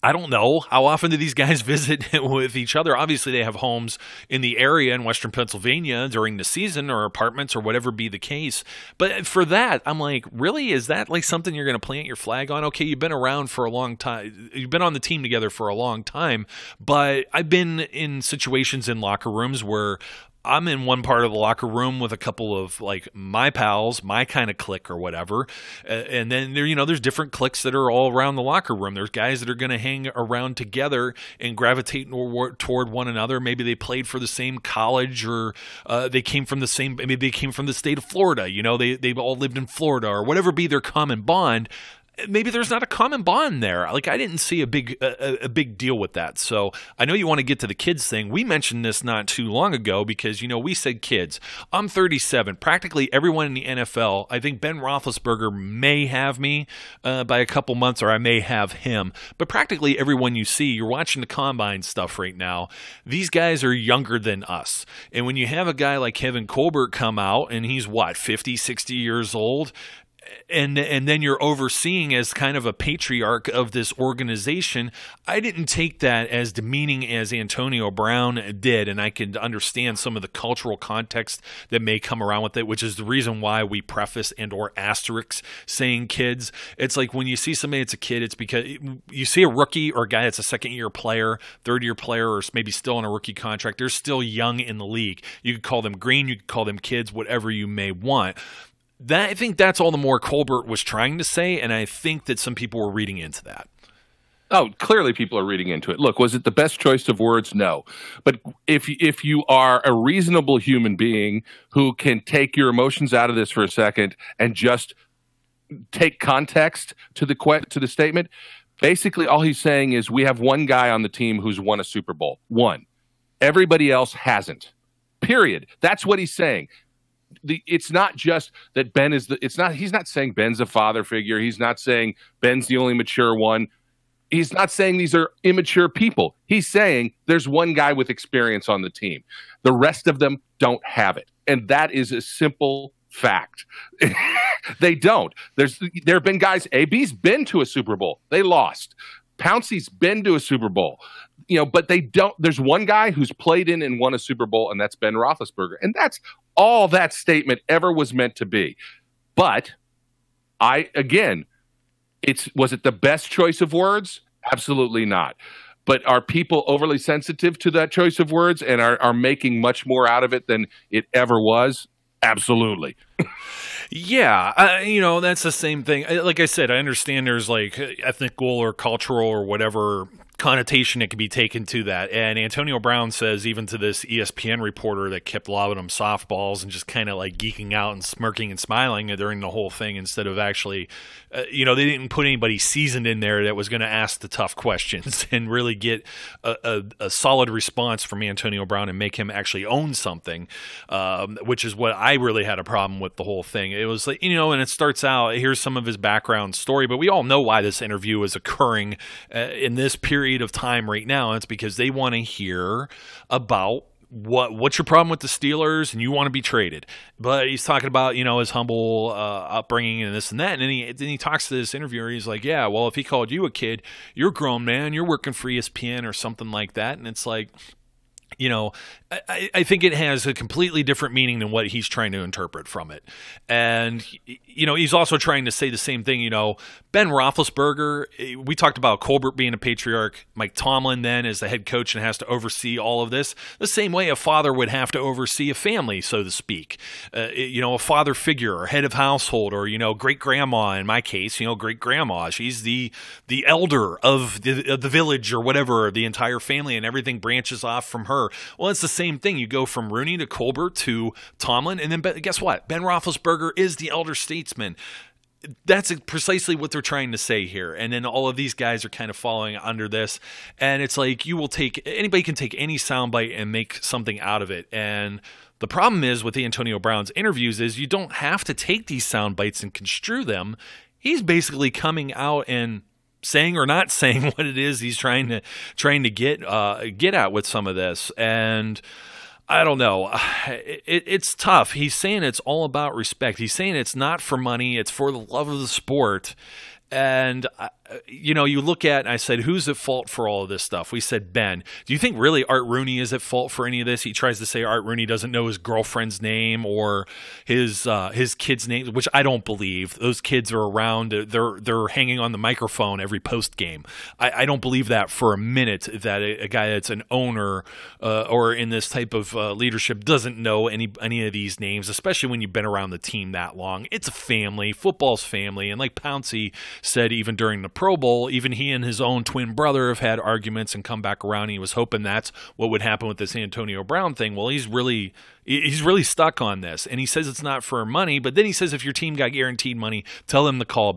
I don't know. How often do these guys visit with each other? Obviously, they have homes in the area in Western Pennsylvania during the season, or apartments, or whatever be the case. But for that, I'm like, really? Is that like something you're going to plant your flag on? Okay, you've been around for a long time. You've been on the team together for a long time. But I've been in situations in locker rooms where I'm in one part of the locker room with a couple of my pals, my kind of clique or whatever. And then there's different cliques that are all around the locker room. There's guys that are going to hang around together and gravitate toward one another. Maybe they played for the same college, or maybe they came from the state of Florida. They've all lived in Florida, or whatever be their common bond. Maybe there's not a common bond there. I didn't see a big deal with that. So I know you want to get to the kids thing. We mentioned this not too long ago because, we said kids. I'm 37. Practically everyone in the NFL, I think Ben Roethlisberger may have me by a couple months, or I may have him. But practically everyone you see, you're watching the combine stuff right now, these guys are younger than us. And when you have a guy like Kevin Colbert come out, and he's 50, 60 years old, and then you're overseeing as kind of a patriarch of this organization. I didn't take that as demeaning as Antonio Brown did, and I can understand some of the cultural context that may come around with it, which is the reason why we preface and or asterisks saying kids. It's like when you see somebody that's a kid, it's because you see a rookie or a guy that's a second-year player, third-year player, or maybe still on a rookie contract. They're still young in the league. You could call them green, you could call them kids, whatever you may want. I think that's all the more Colbert was trying to say, and I think that some people were reading into that.
Oh, clearly people are reading into it. Look, was it the best choice of words? No. But if you are a reasonable human being who can take your emotions out of this for a second and just take context to the statement, basically all he's saying is we have one guy on the team who's won a Super Bowl. One. Everybody else hasn't. Period. That's what he's saying. It's not just that Ben is he's not saying Ben's a father figure. He's not saying Ben's the only mature one. He's not saying these are immature people. He's saying there's one guy with experience on the team. The rest of them don't have it. And that is a simple fact. They don't. There have been guys, AB's been to a Super Bowl. They lost. Pouncey's been to a Super Bowl. But they don't. There's one guy who's played in and won a Super Bowl, and that's Ben Roethlisberger. And that's all that statement ever was meant to be. But was it the best choice of words? Absolutely not. But are people overly sensitive to that choice of words and are making much more out of it than it ever was? Absolutely.
Yeah, that's the same thing. Like I said, I understand there's like ethnical or cultural or whatever connotation that can be taken to that. And Antonio Brown says, even to this ESPN reporter that kept lobbing him softballs and just kind of like geeking out and smirking and smiling during the whole thing, instead of actually, they didn't put anybody seasoned in there that was going to ask the tough questions and really get a solid response from Antonio Brown and make him actually own something, which is what I really had a problem with the whole thing. It was like, and it starts out, here's some of his background story, but we all know why this interview is occurring in this period of time right now. It's because they want to hear about what's your problem with the Steelers and you want to be traded. But he's talking about, his humble upbringing and this and that. And then he talks to this interviewer. He's like, yeah, well, if he called you a kid, you're a grown man, you're working for ESPN or something like that. And it's like, I think it has a completely different meaning than what he's trying to interpret from it. And, he's also trying to say the same thing. Ben Roethlisberger, we talked about Colbert being a patriarch. Mike Tomlin then is the head coach and has to oversee all of this the same way a father would have to oversee a family, so to speak. A father figure or head of household, or, great-grandma, in my case, great-grandma. She's the elder of the village or whatever, the entire family, and everything branches off from her. Well, it's the same thing. You go from Rooney to Colbert to Tomlin, and then guess what? Ben Roethlisberger is the elder statesman. That's precisely what they're trying to say here. And then all of these guys are kind of following under this. And it's like anybody can take any soundbite and make something out of it. And the problem is with Antonio Brown's interviews is you don't have to take these sound bites and construe them. He's basically coming out and saying or not saying what it is he's trying to get at with some of this. And I don't know. It's tough. He's saying it's all about respect. He's saying it's not for money. It's for the love of the sport. And, you look at, and I said, who's at fault for all of this stuff? We said Ben. Do you think really Art Rooney is at fault for any of this? He tries to say Art Rooney doesn't know his girlfriend's name or his kid's name, which I don't believe. Those kids are around. They're hanging on the microphone every post game. I don't believe that for a minute, that a guy that's an owner or in this type of leadership doesn't know any of these names, especially when you've been around the team that long. It's a family. Football's family. And like Pouncey said, even during the Pro Bowl, even he and his own twin brother have had arguments and come back around. He was hoping that's what would happen with this Antonio Brown thing. Well, he's really stuck on this, and he says it's not for money. But then he says, if your team got guaranteed money, tell them to call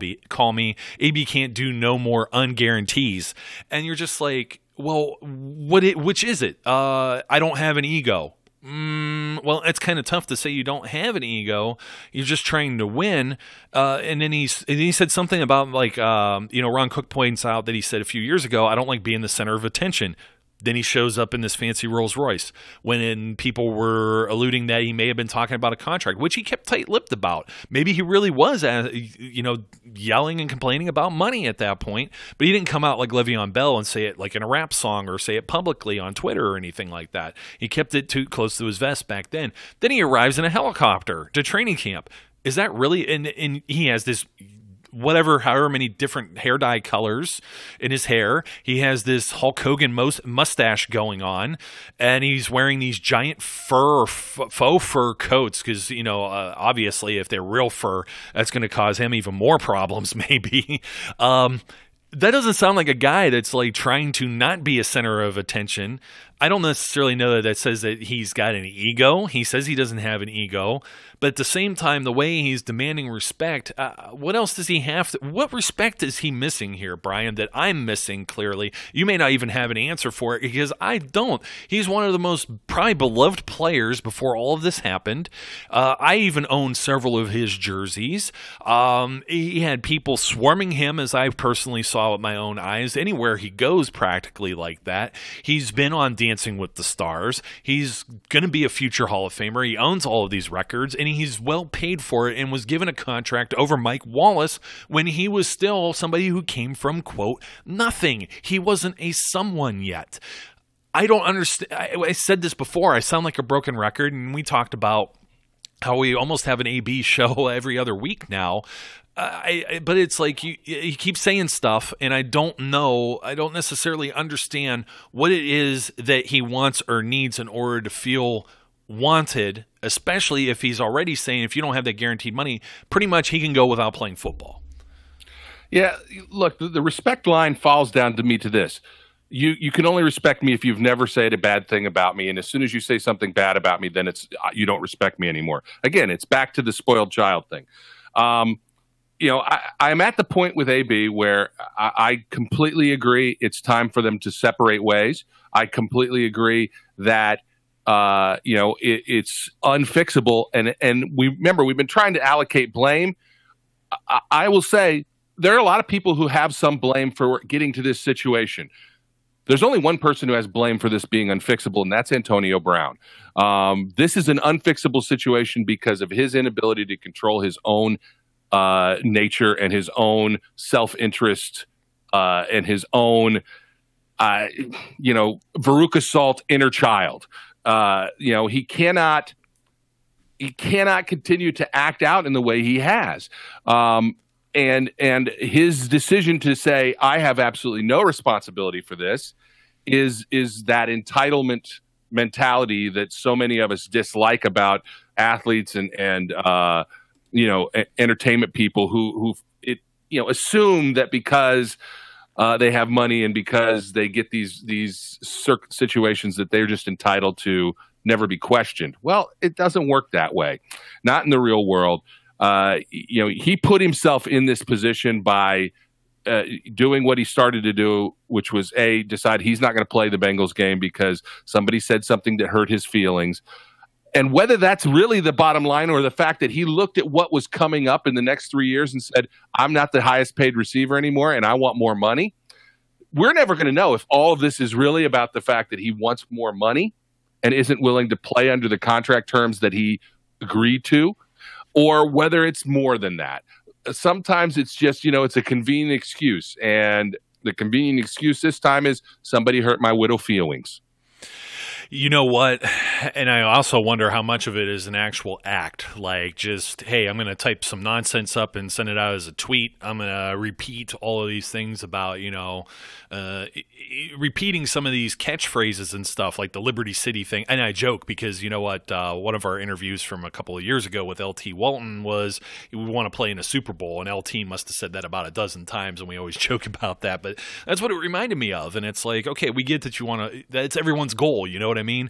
me. AB can't do no more unguarantees. And you're just like, well, which is it? I don't have an ego. Well, it's kind of tough to say you don't have an ego. You're just trying to win. And then he said something about like, Ron Cook points out that he said a few years ago, I don't like being the center of attention. Then he shows up in this fancy Rolls Royce when people were alluding that he may have been talking about a contract, which he kept tight-lipped about. Maybe he really was, yelling and complaining about money at that point, but he didn't come out like Le'Veon Bell and say it like in a rap song or say it publicly on Twitter or anything like that. He kept it too close to his vest back then. Then he arrives in a helicopter to training camp. Is that really? And he has this however many different hair dye colors in his hair. He has this Hulk Hogan mustache going on, and he's wearing these giant fur or faux fur coats because, obviously if they're real fur, that's going to cause him even more problems maybe. That doesn't sound like a guy that's like trying to not be a center of attention. I don't necessarily know that says that he's got an ego. He says he doesn't have an ego. But at the same time, the way he's demanding respect, what else does he have? What respect is he missing here, Brian, that I'm missing clearly? You may not even have an answer for it because I don't. He's one of the most probably beloved players before all of this happened. I even own several of his jerseys. He had people swarming him, as I personally saw with my own eyes, anywhere he goes practically like that. He's been on Dancing with the Stars. He's going to be a future Hall of Famer. He owns all of these records, and he's well paid for it and was given a contract over Mike Wallace when he was still somebody who came from, quote, nothing. He wasn't a someone yet. I don't understand. I said this before. I sound like a broken record, and we talked about how we almost have an AB show every other week now. But it's like you keep saying stuff, and I don't know. I don't necessarily understand what it is that he wants or needs in order to feel wanted, especially if he's already saying if you don't have that guaranteed money, pretty much he can go without playing football.
Yeah, look, the respect line falls down to me to this. You can only respect me if you've never said a bad thing about me, and as soon as you say something bad about me, then it's you don't respect me anymore. Again, it's back to the spoiled child thing. I'm at the point with AB where I completely agree it's time for them to separate ways. I completely agree that it's unfixable, and we've been trying to allocate blame. I will say there are a lot of people who have some blame for getting to this situation. There's only one person who has blame for this being unfixable, and that's Antonio Brown. This is an unfixable situation because of his inability to control his own nature and his own self-interest and his own, Veruca Salt inner child. He cannot continue to act out in the way he has. And his decision to say, I have absolutely no responsibility for this is that entitlement mentality that so many of us dislike about athletes and entertainment people who assume that because they have money and because they get these situations that they're just entitled to never be questioned. Well, it doesn't work that way. Not in the real world. He put himself in this position by doing what he started to do, which was decide he's not going to play the Bengals game because somebody said something that hurt his feelings. And whether that's really the bottom line or the fact that he looked at what was coming up in the next 3 years and said, I'm not the highest paid receiver anymore and I want more money. We're never going to know if all of this is really about the fact that he wants more money and isn't willing to play under the contract terms that he agreed to, or whether it's more than that. Sometimes it's just, it's a convenient excuse. And the convenient excuse this time is somebody hurt my widow feelings.
You know what? And I also wonder how much of it is an actual act. Like just, hey, I'm going to type some nonsense up and send it out as a tweet. I'm going to repeat all of these things about, repeating some of these catchphrases and stuff like the Liberty City thing. And I joke because you know what? One of our interviews from a couple of years ago with LT Walton was we want to play in a Super Bowl. And LT must have said that about a dozen times. And we always joke about that. But that's what it reminded me of. And it's like, okay, we get that you want to, that's everyone's goal. You know what I mean?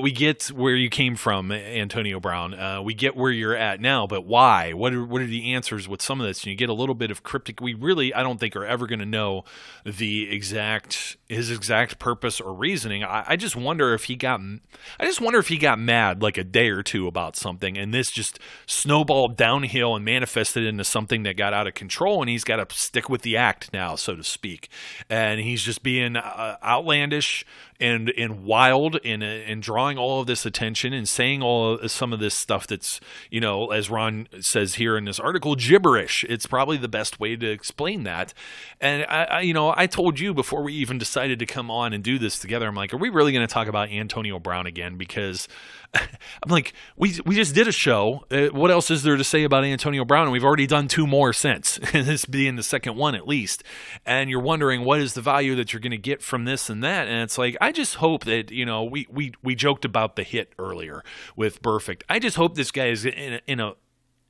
We get where you came from, Antonio Brown. We get where you're at now, but why? What are the answers with some of this? And you get a little bit of cryptic. We really, I don't think, are ever going to know his exact purpose or reasoning. I just wonder if he got mad like a day or two about something, and this just snowballed downhill and manifested into something that got out of control, and he's got to stick with the act now, so to speak. And he's just being outlandish and wild and drawing all of this attention and saying some of this stuff that's, as Ron says here in this article, gibberish. It's probably the best way to explain that. And I told you before we even decided to come on and do this together, I'm like, are we really going to talk about Antonio Brown again? Because I'm like, we just did a show. What else is there to say about Antonio Brown? And we've already done 2 more since, this being the second one at least. And you're wondering what is the value that you're going to get from this and that. And it's like, I just hope that, we joked about the hit earlier with Perfect. I just hope this guy is in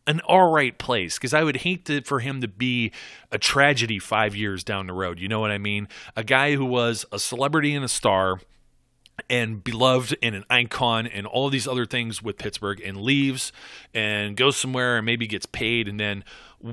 an all right place, because I would hate for him to be a tragedy 5 years down the road. You know what I mean? A guy who was a celebrity and a star and beloved and an icon and all of these other things with Pittsburgh, and leaves and goes somewhere and maybe gets paid, and then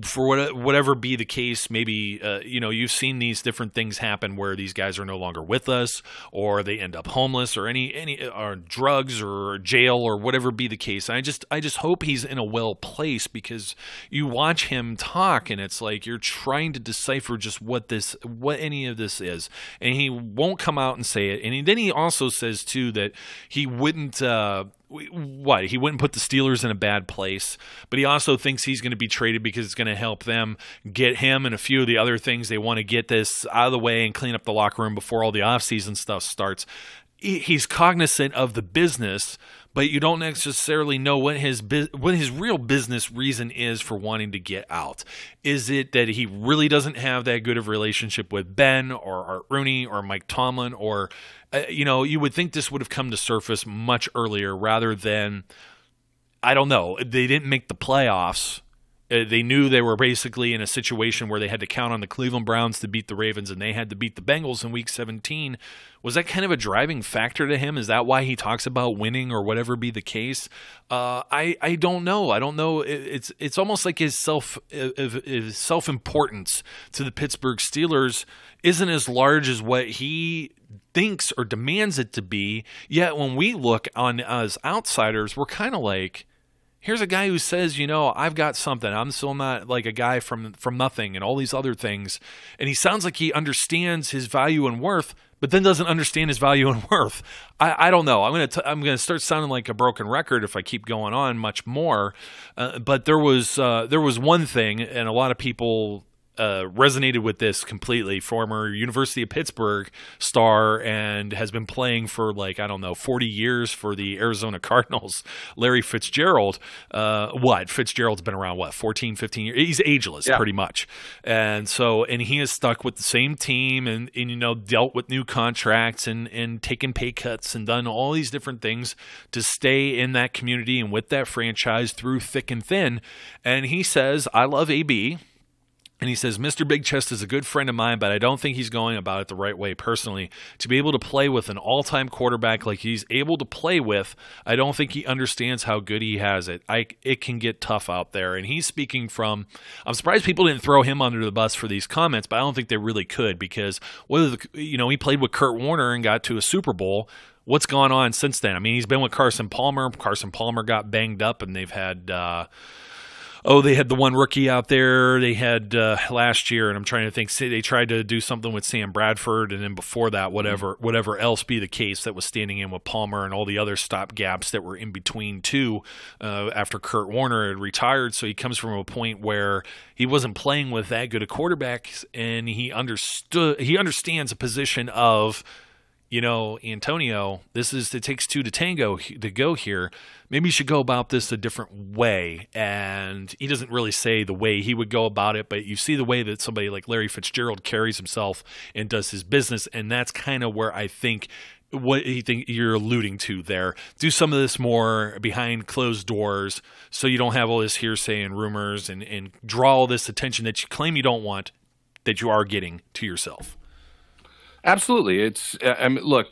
for whatever be the case, maybe you've seen these different things happen where these guys are no longer with us, or they end up homeless, or any or drugs or jail or whatever be the case. I just hope he's in a well place, because you watch him talk and it's like you're trying to decipher just what any of this is, and he won't come out and say it. And then he also says too that he wouldn't. He wouldn't put the Steelers in a bad place, but he also thinks he's going to be traded because it's going to help them get him and a few of the other things. They want to get this out of the way and clean up the locker room before all the offseason stuff starts. He's cognizant of the business, but you don't necessarily know what his real business reason is for wanting to get out. Is it that he really doesn't have that good of a relationship with Ben or Art Rooney or Mike Tomlin, or you would think this would have come to surface much earlier rather than, I don't know, they didn't make the playoffs. They knew they were basically in a situation where they had to count on the Cleveland Browns to beat the Ravens, and they had to beat the Bengals in Week 17. Was that kind of a driving factor to him? Is that why he talks about winning or whatever be the case? I don't know. I don't know. It's almost like his self-importance to the Pittsburgh Steelers isn't as large as what he thinks or demands it to be. Yet when we look on as outsiders, we're kind of like, here's a guy who says, I've got something. I'm still not like a guy from nothing and all these other things. And he sounds like he understands his value and worth, but then doesn't understand his value and worth. I don't know. I'm gonna start sounding like a broken record if I keep going on much more. But there was one thing, and a lot of people resonated with this completely. Former University of Pittsburgh star and has been playing for 40 years for the Arizona Cardinals, Larry Fitzgerald. Fitzgerald's been around 14, 15 years. He's ageless, pretty much. And he has stuck with the same team and dealt with new contracts and taken pay cuts and done all these different things to stay in that community and with that franchise through thick and thin. And he says, I love AB. And he says, Mr. Big Chest is a good friend of mine, but I don't think he's going about it the right way personally. To be able to play with an all-time quarterback like he's able to play with, I don't think he understands how good he has it. It can get tough out there. And he's speaking from – I'm surprised people didn't throw him under the bus for these comments, but I don't think they really could, because he played with Kurt Warner and got to a Super Bowl. What's gone on since then? I mean, he's been with Carson Palmer. Carson Palmer got banged up, and they've had they had the one rookie out there they had last year, and I'm trying to think. They tried to do something with Sam Bradford, and then before that, whatever else be the case that was standing in with Palmer and all the other stop gaps that were in between too. After Kurt Warner had retired, so he comes from a point where he wasn't playing with that good a quarterback, and he understands a position of, Antonio, it takes two to tango to go here. Maybe you should go about this a different way. And he doesn't really say the way he would go about it, but you see the way that somebody like Larry Fitzgerald carries himself and does his business. And that's kind of where I think what you think you're alluding to there. Do some of this more behind closed doors so you don't have all this hearsay and rumors and draw all this attention that you claim you don't want, that you are getting to yourself.
Absolutely. Look,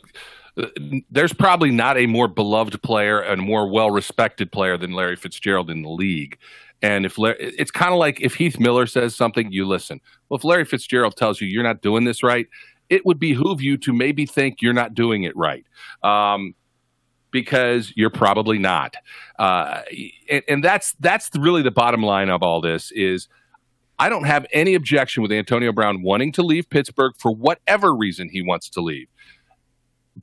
there's probably not a more beloved player and more well-respected player than Larry Fitzgerald in the league. And it's kind of like if Heath Miller says something, you listen. Well, if Larry Fitzgerald tells you you're not doing this right, it would behoove you to maybe think you're not doing it right, because you're probably not. And that's really the bottom line of all this is, I don't have any objection with Antonio Brown wanting to leave Pittsburgh for whatever reason he wants to leave.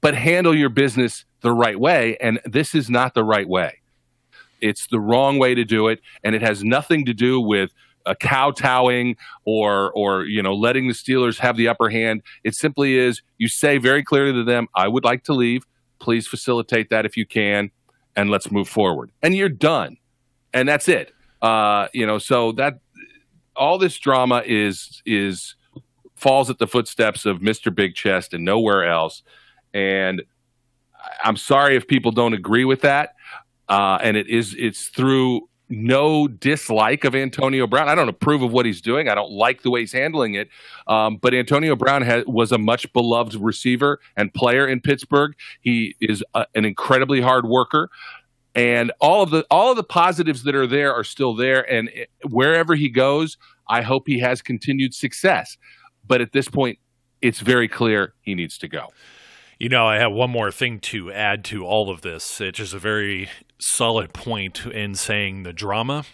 but handle your business the right way. And this is not the right way. It's the wrong way to do it. And it has nothing to do with kowtowing or letting the Steelers have the upper hand. It simply is, you say very clearly to them, I would like to leave. Please facilitate that if you can, and let's move forward. And you're done. And that's it. So that all this drama is falls at the footsteps of Mr. Big Chest and nowhere else. And I'm sorry if people don't agree with that. And it's through no dislike of Antonio Brown. I don't approve of what he's doing. I don't like the way he's handling it. But Antonio Brown was a much beloved receiver and player in Pittsburgh. He is an incredibly hard worker. And all of the positives that are there are still there. And wherever he goes, I hope he has continued success. But at this point, it's very clear he needs to go.
I have one more thing to add to all of this. It's just a very solid point in saying the drama.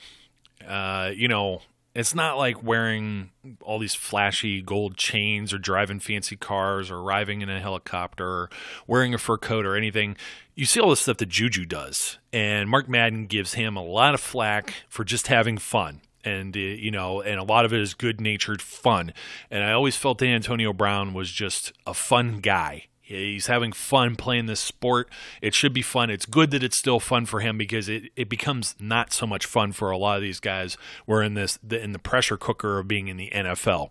It's not like wearing all these flashy gold chains or driving fancy cars or arriving in a helicopter or wearing a fur coat or anything. You see all the stuff that Juju does. And Mark Madden gives him a lot of flack for just having fun. And, and a lot of it is good-natured fun. And I always felt that Antonio Brown was just a fun guy. He's having fun playing this sport. It should be fun. It's good that it's still fun for him because it becomes not so much fun for a lot of these guys who are in the pressure cooker of being in the NFL.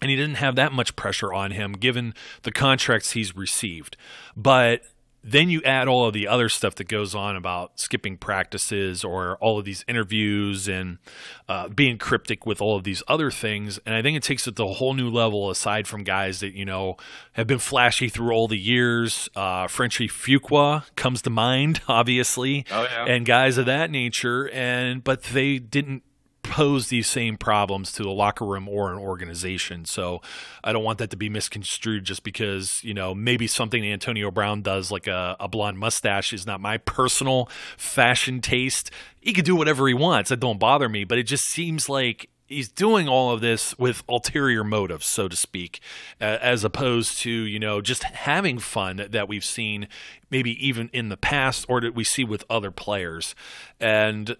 And he didn't have that much pressure on him given the contracts he's received. But then you add all of the other stuff that goes on about skipping practices or all of these interviews and being cryptic with all of these other things. And I think it takes it to a whole new level aside from guys that, have been flashy through all the years. Frenchie Fuqua comes to mind, obviously, and guys of that nature. But they didn't pose these same problems to the locker room or an organization. So I don't want that to be misconstrued just because, maybe something Antonio Brown does, like a blonde mustache, is not my personal fashion taste. He could do whatever he wants. That don't bother me, but it just seems like he's doing all of this with ulterior motives, so to speak, as opposed to, just having fun that we've seen maybe even in the past or that we see with other players. And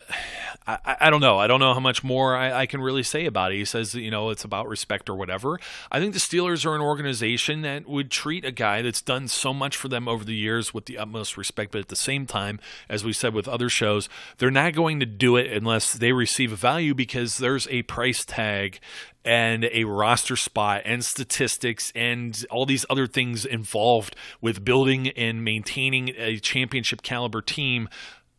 I don't know. I don't know how much more I can really say about it. He says, it's about respect or whatever. I think the Steelers are an organization that would treat a guy that's done so much for them over the years with the utmost respect. But at the same time, as we said with other shows, they're not going to do it unless they receive a value because there's a price tag and a roster spot and statistics and all these other things involved with building and maintaining a championship caliber team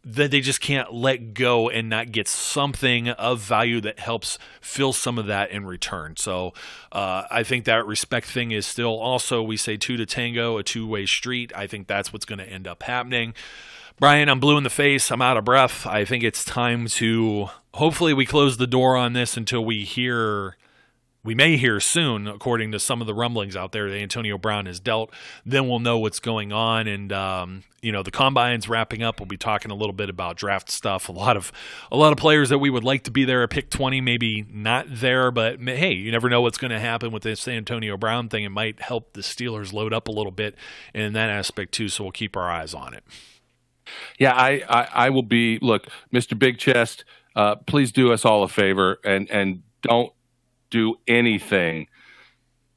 that they just can't let go and not get something of value that helps fill some of that in return. So I think that respect thing is still also, we say two to tango, a two-way street. I think that's what's going to end up happening. Brian, I'm blue in the face. I'm out of breath. I think it's time to, hopefully we close the door on this until we may hear soon, according to some of the rumblings out there, that Antonio Brown is dealt. Then we'll know what's going on. And, the combine's wrapping up. We'll be talking a little bit about draft stuff. A lot of players that we would like to be there at pick 20, maybe not there. But, hey, you never know what's going to happen with this Antonio Brown thing. It might help the Steelers load up a little bit in that aspect, too. So we'll keep our eyes on it.
Yeah, I will be, look, Mr. Big Chest, please do us all a favor and don't do anything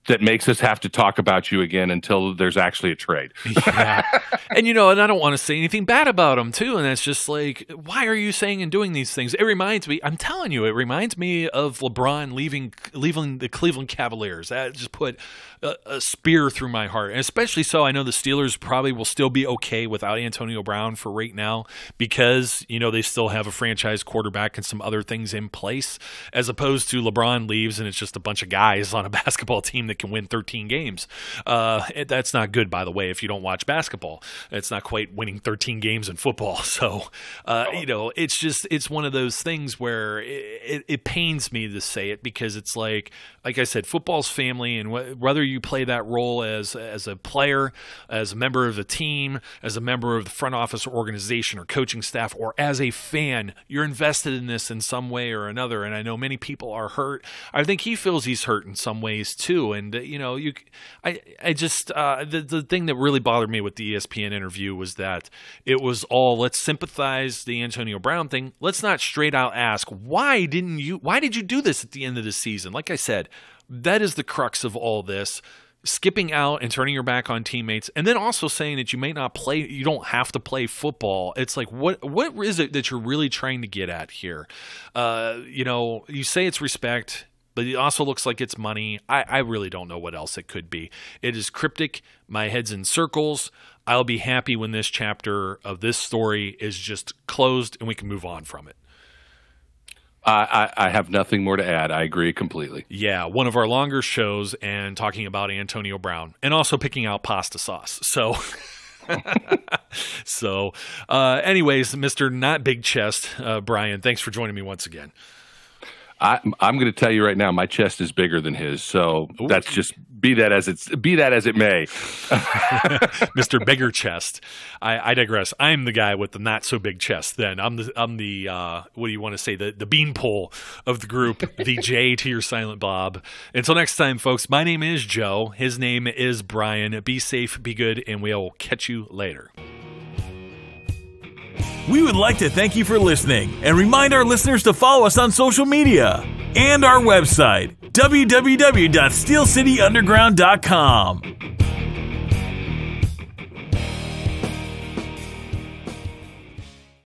that makes us have to talk about you again until there's actually a trade.
Yeah. And, and I don't want to say anything bad about him, too. And it's just like, why are you saying and doing these things? It reminds me, I'm telling you, it reminds me of LeBron leaving the Cleveland Cavaliers. That just put a spear through my heart. And especially so, I know the Steelers probably will still be okay without Antonio Brown for right now because, they still have a franchise quarterback and some other things in place, as opposed to LeBron leaves and it's just a bunch of guys on a basketball team that can win 13 games. That's not good, by the way, if you don't watch basketball. It's not quite winning 13 games in football. So, it's one of those things where it pains me to say it because it's like I said, football's family, and whether you play that role as a player, as a member of the team, as a member of the front office or organization or coaching staff, or as a fan, you're invested in this in some way or another. And I know many people are hurt. I think he feels he's hurt in some ways too. And And I just the thing that really bothered me with the ESPN interview was that it was all, let's sympathize the Antonio Brown thing. Let's not straight out ask, why did you do this at the end of the season? Like I said, that is the crux of all this. Skipping out and turning your back on teammates, and then also saying that you may not play, you don't have to play football. It's like, what is it that you're really trying to get at here? You say it's respect, but it also looks like it's money. I really don't know what else it could be. It is cryptic. My head's in circles. I'll be happy when this chapter of this story is just closed and we can move on from it.
I have nothing more to add. I agree completely.
Yeah, one of our longer shows, and talking about Antonio Brown and also picking out pasta sauce. So, anyways, Mr. Not Big Chest, Brian, thanks for joining me once again.
I'm going to tell you right now, my chest is bigger than his. So that's just be that as it may.
Mr. Bigger Chest. I digress. I'm the guy with the not so big chest. Then I'm the what do you want to say? The beanpole of the group. The J to your silent Bob. Until next time, folks. My name is Joe. His name is Brian. Be safe, be good, and we'll catch you later.
We would like to thank you for listening and remind our listeners to follow us on social media and our website, www.steelcityunderground.com.